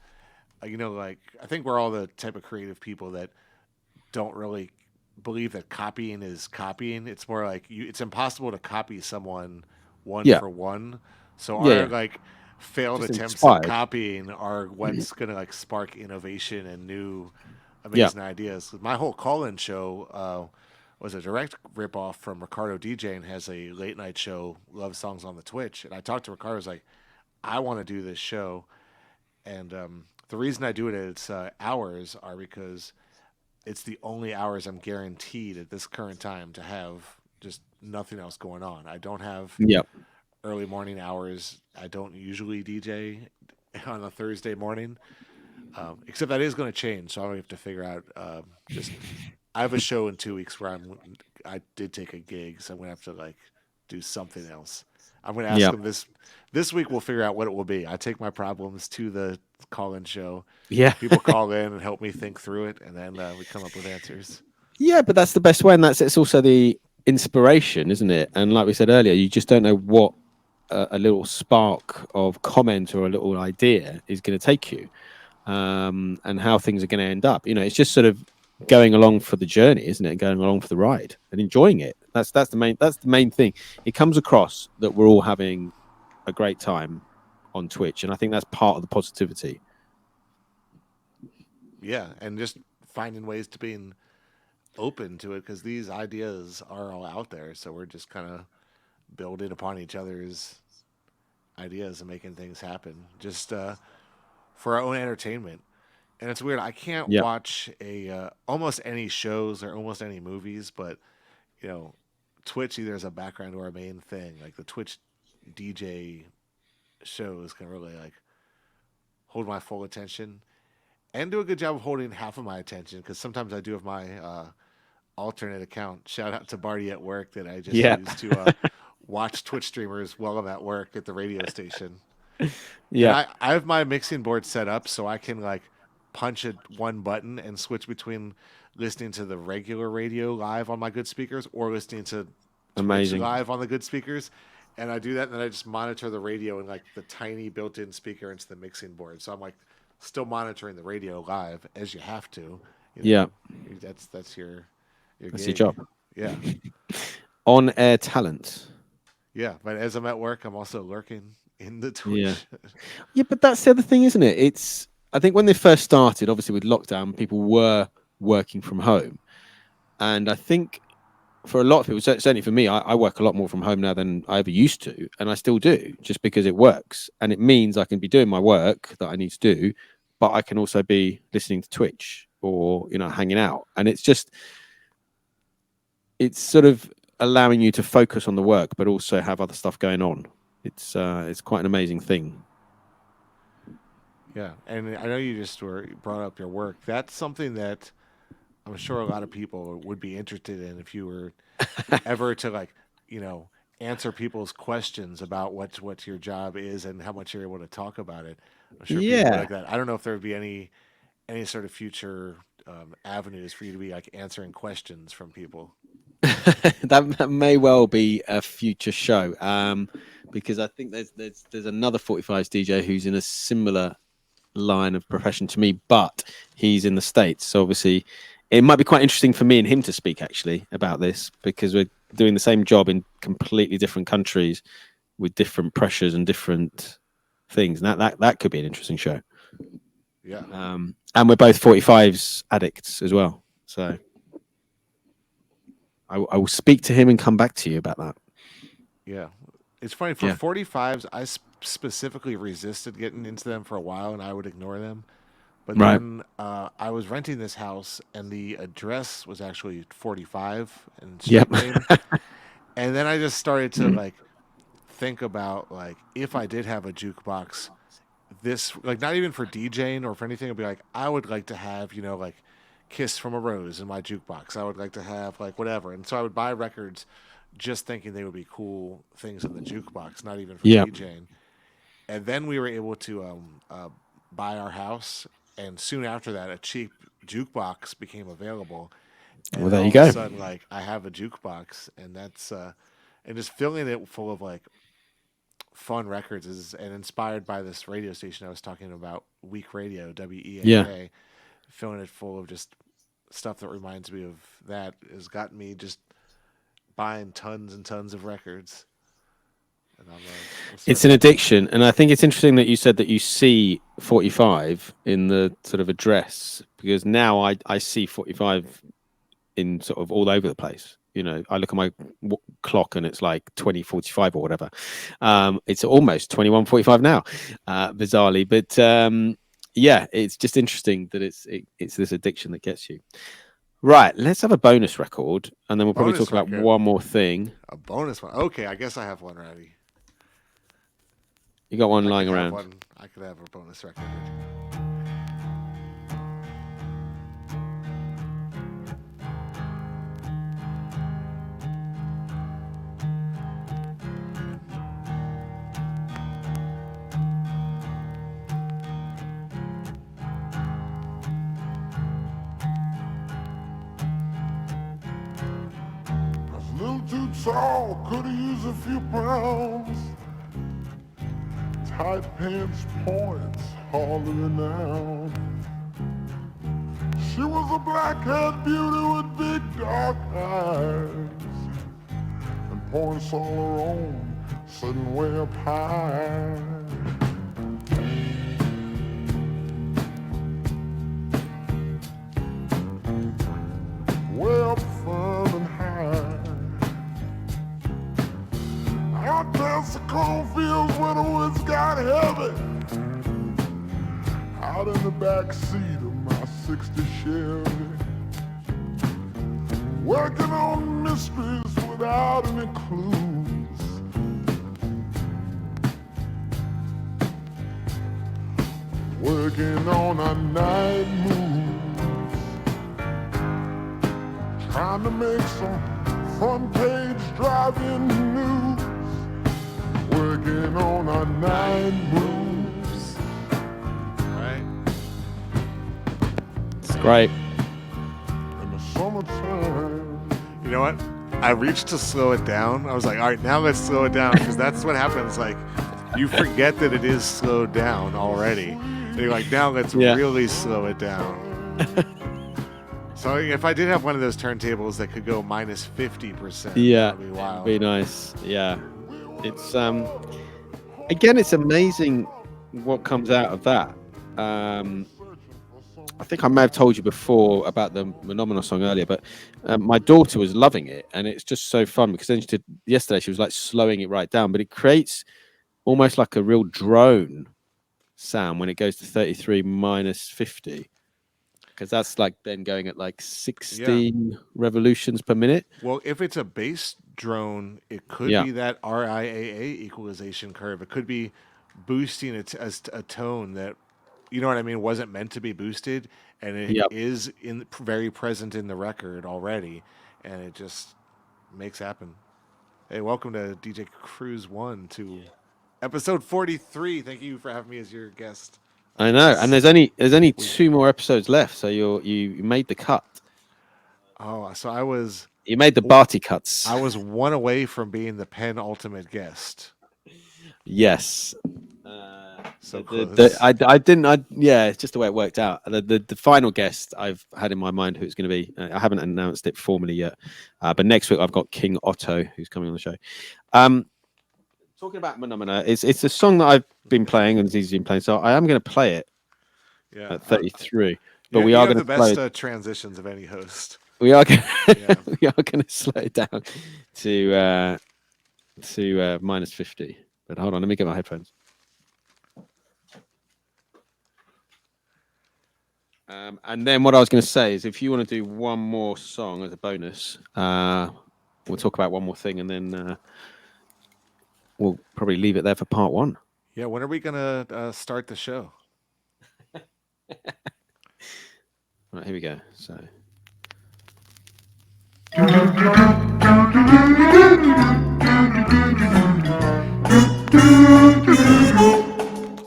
like I think we're all the type of creative people that don't really believe that copying is copying. It's more like it's impossible to copy someone one Yeah, for one. So yeah, our yeah. like failed Just attempts at inspired. copying are what's gonna like spark innovation and new Yeah, amazing ideas. My whole call-in show was a direct ripoff from Ricardo DJ and has a late night show, Love Songs on the Twitch. And I talked to Ricardo, I was like, I want to do this show. And the reason I do it at its hours are because it's the only hours I'm guaranteed at this current time to have just nothing else going on. I don't have Yep. early morning hours. I don't usually DJ on a Thursday morning, except that is going to change. So I have to figure out. Just I have a show in 2 weeks where I did take a gig, so I'm going to have to like do something else. I'm going to ask Yep. them this week. We'll figure out what it will be. I take my problems to the call-in show. Yeah. People call in and help me think through it, and then we come up with answers. Yeah, but that's the best way, and it's also the inspiration, isn't it? And like we said earlier, you just don't know what a little spark of comment or a little idea is going to take you, and how things are going to end up. You know, it's just sort of going along for the journey, isn't it? Going along for the ride and enjoying it. That's the main thing. It comes across that we're all having a great time on Twitch, and I think that's part of the positivity. Yeah, and just finding ways to being open to it because these ideas are all out there. So we're just kind of building upon each other's ideas and making things happen just for our own entertainment. And it's weird. I can't Yep. watch almost any shows or almost any movies, but you know, Twitch either as a background or a main thing. Like the Twitch DJ shows can really like hold my full attention and do a good job of holding half of my attention because sometimes I do have my alternate account. Shout out to Barty at work that I just Yeah. use to watch Twitch streamers while I'm at work at the radio station. Yeah. And I have my mixing board set up so I can like punch one button and switch between listening to the regular radio live on my good speakers or listening to Twitch Amazing. live on the good speakers. And I do that, and then I just monitor the radio and like the tiny built-in speaker into the mixing board. So I'm like still monitoring the radio live as you have to. You know, Yeah. that's your That's gig. your job. Yeah, On air talent. yeah. But as I'm at work, I'm also lurking in the Twitch. Yeah. Yeah, but that's the other thing, isn't it? I think when they first started, obviously with lockdown, people were working from home. And I think for a lot of people, certainly for me, I work a lot more from home now than I ever used to. And I still do, just because it works. And it means I can be doing my work that I need to do, but I can also be listening to Twitch or, you know, hanging out. And it's sort of allowing you to focus on the work, but also have other stuff going on. It's quite an amazing thing. Yeah, and I know you just brought up your work. That's something that I'm sure a lot of people would be interested in if you were ever to like, you know, answer people's questions about what your job is and how much you're able to talk about it. I'm sure people Yeah. like that. I don't know if there would be any sort of future avenues for you to be like answering questions from people. that may well be a future show, because I think there's another 45s DJ who's in a similar line of profession to me, but he's in the States. So obviously, it might be quite interesting for me and him to speak actually about this because we're doing the same job in completely different countries with different pressures and different things. And that could be an interesting show. Yeah. And we're both 45s addicts as well. So I will speak to him and come back to you about that. Yeah. It's funny for 45s. I specifically resisted getting into them for a while, and I would ignore them. But Right. then I was renting this house, and the address was actually 45 and Yep. and then I just started to like think about like if I did have a jukebox, this like not even for DJing or for anything, it'd be like I would like to have, you know, like Kiss from a Rose in my jukebox. I would like to have like whatever, and so I would buy records just thinking they would be cool things in the jukebox, not even for Yep. DJing. And then we were able to buy our house, and soon after that, a cheap jukebox became available. And Well, there all you of go. a sudden, like I have a jukebox, and that's and just filling it full of like fun records is and inspired by this radio station I was talking about, Week Radio, WEAK. Yeah. Filling it full of just stuff that reminds me of that has gotten me just buying tons and tons of records. And It's an addiction, and I think it's interesting that you said that you see 45 in the sort of address, because now I see 45 in sort of all over the place. You know, I look at my clock and it's like 20:45 or whatever. It's almost 21:45 now, bizarrely. But yeah, it's just interesting that it's this addiction that gets you. Right, let's have a bonus record, and then we'll probably talk about one more thing. A bonus one. Okay, I guess I have one ready. You got one lying around. I could have a bonus record. A little too tall, could've used a few pounds. Tight pants points, hollering out. She was a black-haired beauty with big dark eyes, and points all her own, sitting way up high. Way up front and high. Out past the cornfields where the woods got heavy. Out in the back seat of my '60 Chevy, working on mysteries without any clues. Working on a night moves, trying to make some front page driving news. Working on a night moves. Right. It's great. In the summertime. You know what? I reached to slow it down. I was like, all right, now let's slow it down, because that's what happens. Like, you forget that it is slowed down already. And you're like, now let's really slow it down. So if I did have one of those turntables that could go minus 50%, Yeah, that'd be wild. be nice. Yeah, it's again, it's amazing what comes out of that. I think I may have told you before about the Phenomenal song earlier, but my daughter was loving it, and it's just so fun because then yesterday she was like slowing it right down, but it creates almost like a real drone sound when it goes to 33 minus 50, because that's like then going at like 16 revolutions per minute. Well, if it's a bass drone, it could be that RIAA equalization curve. It could be boosting a tone that, you know what I mean, wasn't meant to be boosted, and it is very present in the record already, and it just makes happen. Hey, welcome to DJ Cruise 1 to episode 43. Thank you for having me as your guest. I know, and there's only 2 more episodes left, so you made the cut. Oh, so you made the Bartykutz. I was one away from being the penultimate guest. Yes. So close. I didn't. It's just the way it worked out. The final guest I've had in my mind who it's going to be. I haven't announced it formally yet, but next week I've got King Otto who's coming on the show. Talking about Phenomena, it's a song that I've been playing and Zizi's been playing, so I am going to play it at 33. But we are going to the best transitions of any host. We are going to slow it down to minus 50. But hold on, let me get my headphones. And then what I was going to say is, if you want to do one more song as a bonus, we'll talk about one more thing, and then we'll probably leave it there for part 1. Yeah, when are we going to start the show? Right, here we go. So.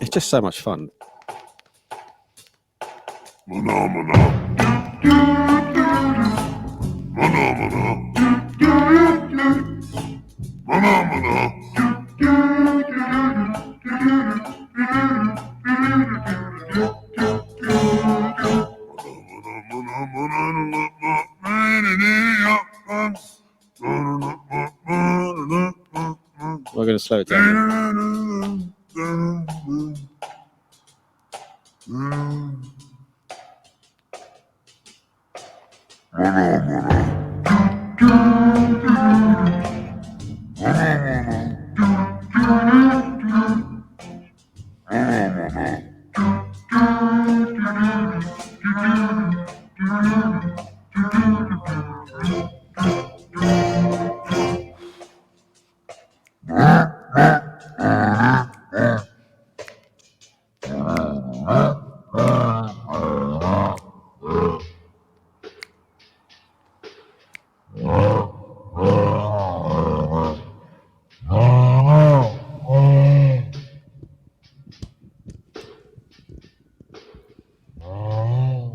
It's just so much fun. We're going to slow it down.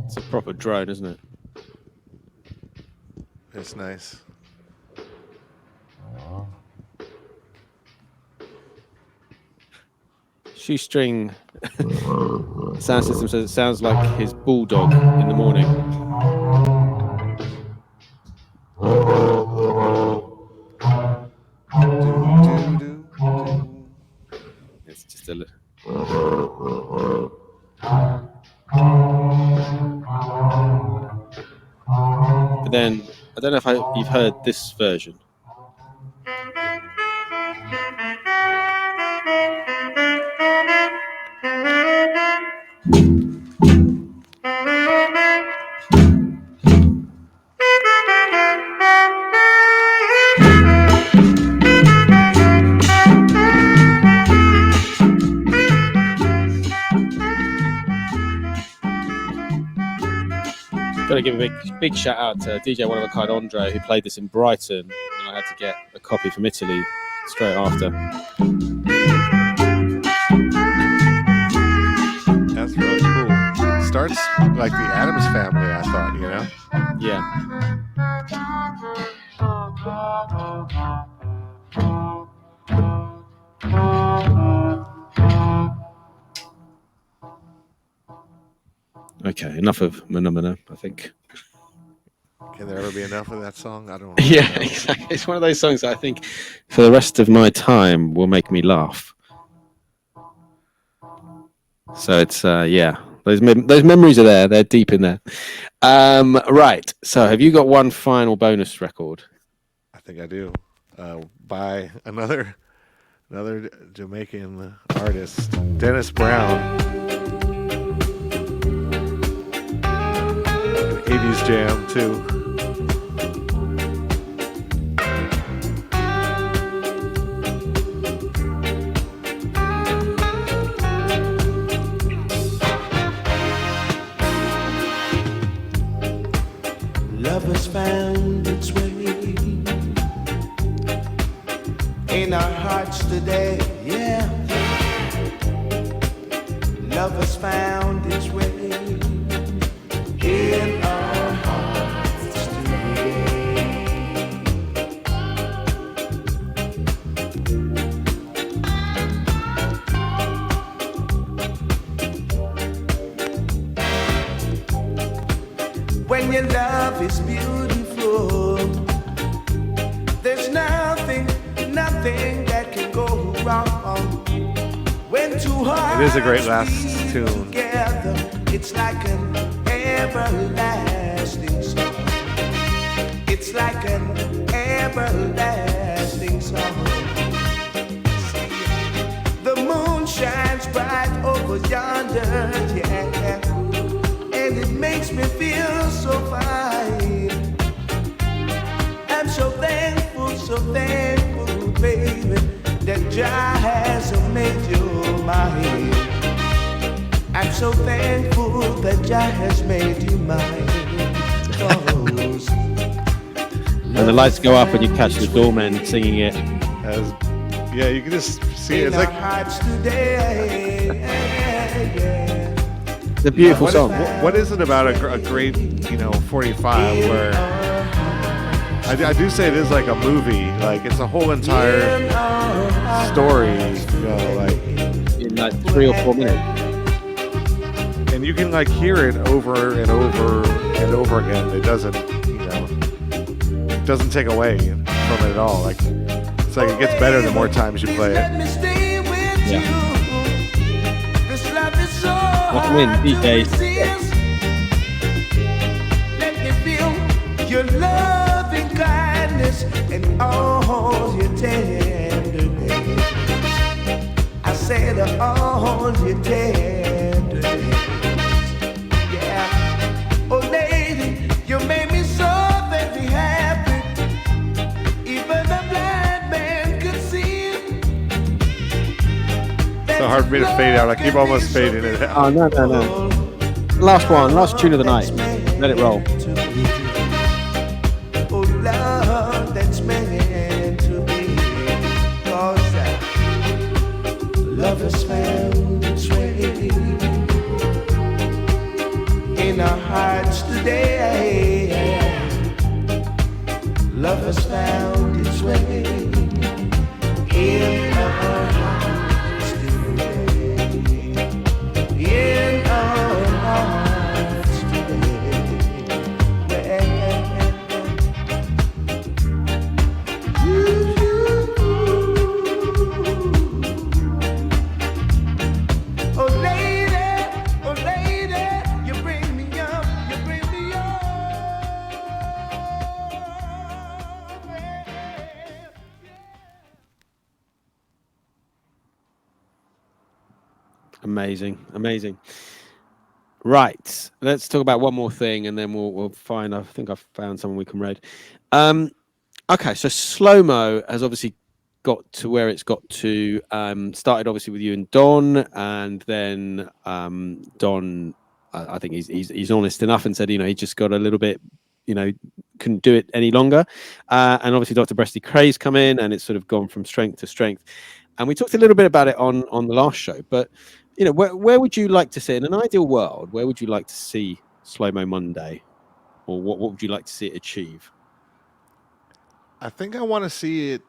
It's a proper drone, isn't it? It's nice. Shoestring sound system says it sounds like his bulldog in the morning. It's just a little. But then I don't know if you've heard this version. Got to give a big shout out to DJ One of a Kind Andre, who played this in Brighton, and I had to get a copy from Italy straight after. That's really cool. Starts like the Addams Family, I thought, you know? Yeah. Okay, enough of Phenomena, I think. Can there ever be enough of that song? I don't know. Yeah, exactly. It's one of those songs that I think for the rest of my time will make me laugh. So it's, yeah, those memories are there. They're deep in there. Right. So have you got one final bonus record? I think I do. By another Jamaican artist, Dennis Brown. 80s jam too. Love has found its way in our hearts today, yeah. Love has found its way in our hearts today. When your love is beautiful, there's nothing that can go wrong. When two hearts It is a great last tune. together, it's like an everlasting song. It's like an everlasting song. See, the moon shines bright over yonder, yeah, and it makes me feel so fine. I'm so thankful, baby, that Jah has made you mine. I'm so thankful that Jah has made you mine. And the lights go up and you catch the doorman singing it. Yeah, you can just see it. It's like it's a beautiful song. What is it about a great, 45 where I do say it is like a movie, like it's a whole entire story, like in like 3 or 4 minutes. And you can like hear it over and over and over again. It doesn't, doesn't take away from it at all. Like it's like it gets better the more times you play it. Yeah. What win, DJs? your loving kindness and all your tenderness. I said all your tenderness. Yeah. Oh, lady, you made me so very happy. Even the blind man could see it. So hard for me to fade out. I keep almost fading it out. Oh, no. Last one, last tune of the night. Let it roll. Oh, love that's meant to be. 'Cause love has found its way in our hearts today. Love has found its way in our hearts today. In our hearts today. Oh lady, you bring me up, you bring me up. Amazing. Right, let's talk about one more thing, and then we'll find. I think I've found someone we can read. Okay, so slow mo has obviously got to where it's got to. Started obviously with you and Don, and then Don, I think he's honest enough and said, he just got a little bit, couldn't do it any longer. And obviously Dr. Bresty Cray's come in, and it's sort of gone from strength to strength. And we talked a little bit about it on the last show, but where would you like to see, in an ideal world, where would you like to see Slow Mo Monday, or what would you like to see it achieve? I think I want to see it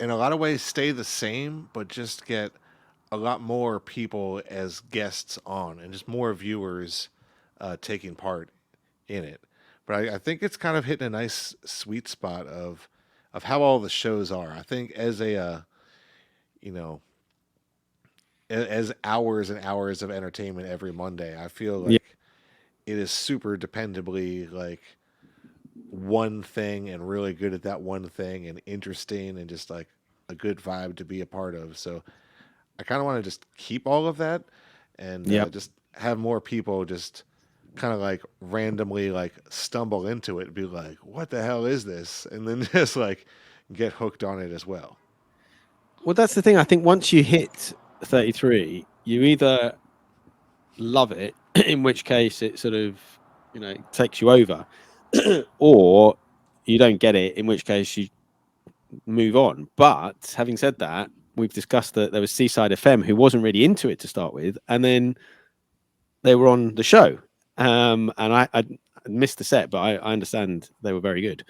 in a lot of ways stay the same, but just get a lot more people as guests on and just more viewers taking part in it. But I think it's kind of hitting a nice sweet spot of how all the shows are. I think as a as hours and hours of entertainment every Monday, I feel like it is super dependably like one thing and really good at that one thing and interesting and just like a good vibe to be a part of. So I kind of want to just keep all of that and just have more people just kind of like randomly like stumble into it and be like, what the hell is this? And then just like get hooked on it as well. Well, that's the thing. I think once you hit 33, you either love it, in which case it sort of, takes you over, or you don't get it, in which case you move on. But having said that, we've discussed that there was Seaside FM who wasn't really into it to start with, and then they were on the show. And I missed the set, but I understand they were very good.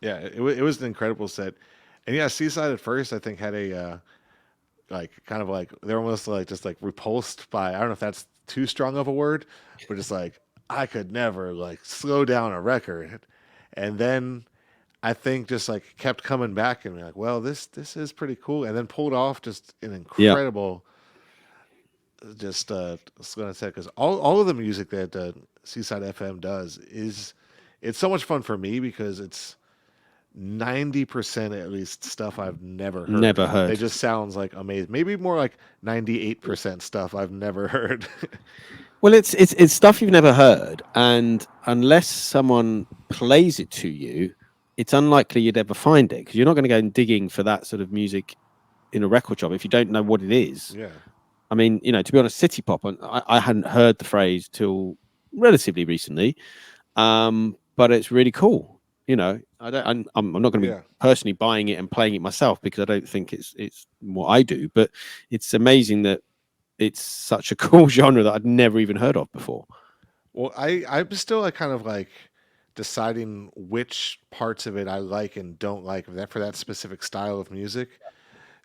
Yeah, it was an incredible set. And yeah, Seaside at first, I think, had a like kind of like they're almost like just like repulsed by, I don't know if that's too strong of a word, but just like I could never like slow down a record. And then I think just like kept coming back and be like, well, this is pretty cool, and then pulled off just an incredible just going to say, because all of the music that Seaside FM does it's so much fun for me because it's 90% at least stuff I've never heard. It just sounds like amazing. Maybe more like 98% stuff I've never heard. Well, it's stuff you've never heard, and unless someone plays it to you, it's unlikely you'd ever find it, because you're not going to go digging for that sort of music in a record shop if you don't know what it is. Yeah. I mean, to be honest, city pop, I hadn't heard the phrase till relatively recently, but it's really cool. I'm not going to be personally buying it and playing it myself because I don't think it's what I do, but it's amazing that it's such a cool genre that I'd never even heard of before. Well, I'm still like kind of like deciding which parts of it I like and don't like for that specific style of music,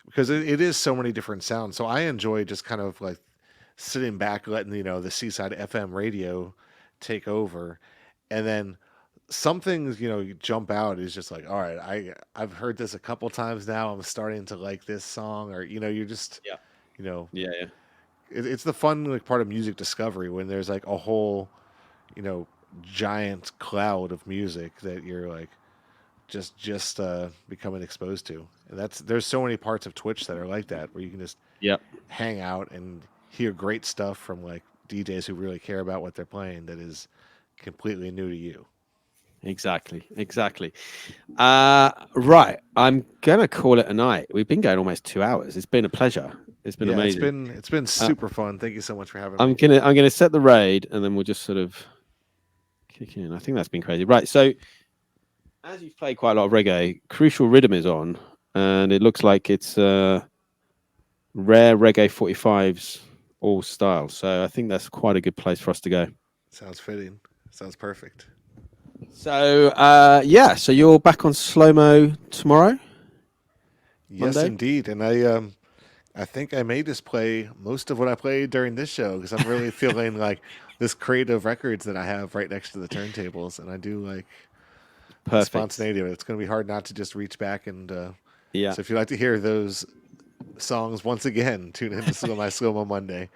because it is so many different sounds. So I enjoy just kind of like sitting back, letting the Seaside FM radio take over, and then some things jump out is just like, all right, I've heard this a couple times now, I'm starting to like this song, or you're just it's the fun like part of music discovery when there's like a whole giant cloud of music that you're like just becoming exposed to. And there's so many parts of Twitch that are like that, where you can just Yep. hang out and hear great stuff from like DJs who really care about what they're playing that is completely new to you. Exactly. Right. I'm gonna call it a night. We've been going almost 2 hours. It's been a pleasure. It's been amazing. It's been super fun. Thank you so much for having I'm me. gonna set the raid and then we'll just sort of kick in. I think that's been crazy. Right. So as you've played quite a lot of reggae, Crucial Rhythm is on, and it looks like it's rare reggae 45s all style. So I think that's quite a good place for us to go. Sounds fitting. Sounds perfect. So yeah, so you're back on slow mo tomorrow? Yes, Monday? indeed. And I think I may just play most of what I played during this show because I'm really feeling like this crate of records that I have right next to the turntables, and I do like the Perfect. spontaneity of it. It's going to be hard not to just reach back and Yeah. So if you'd like to hear those songs once again, tune in to my Slow Mo Monday.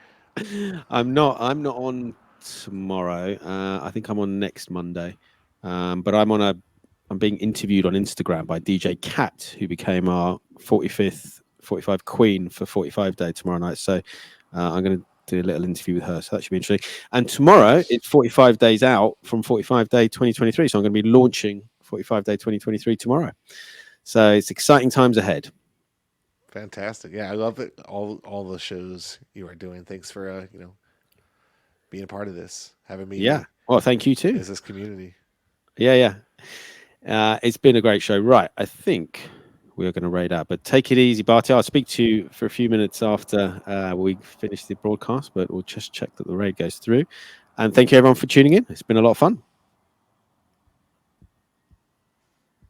I'm not on tomorrow. I think I'm on next Monday. But I'm being interviewed on Instagram by DJ Cat, who became our 45 queen for 45 Day tomorrow night. So I'm going to do a little interview with her. So that should be interesting. And tomorrow it's 45 days out from 45 Day 2023. So I'm going to be launching 45 Day 2023 tomorrow. So it's exciting times ahead. Fantastic. Yeah, I love it. All the shows you are doing. Thanks for being a part of this, having me. Yeah. Well, thank you too. As this community. Yeah. It's been a great show. Right. I think we're going to raid out, but take it easy, Barty. I'll speak to you for a few minutes after we finish the broadcast, but we'll just check that the raid goes through. And thank you everyone for tuning in. It's been a lot of fun.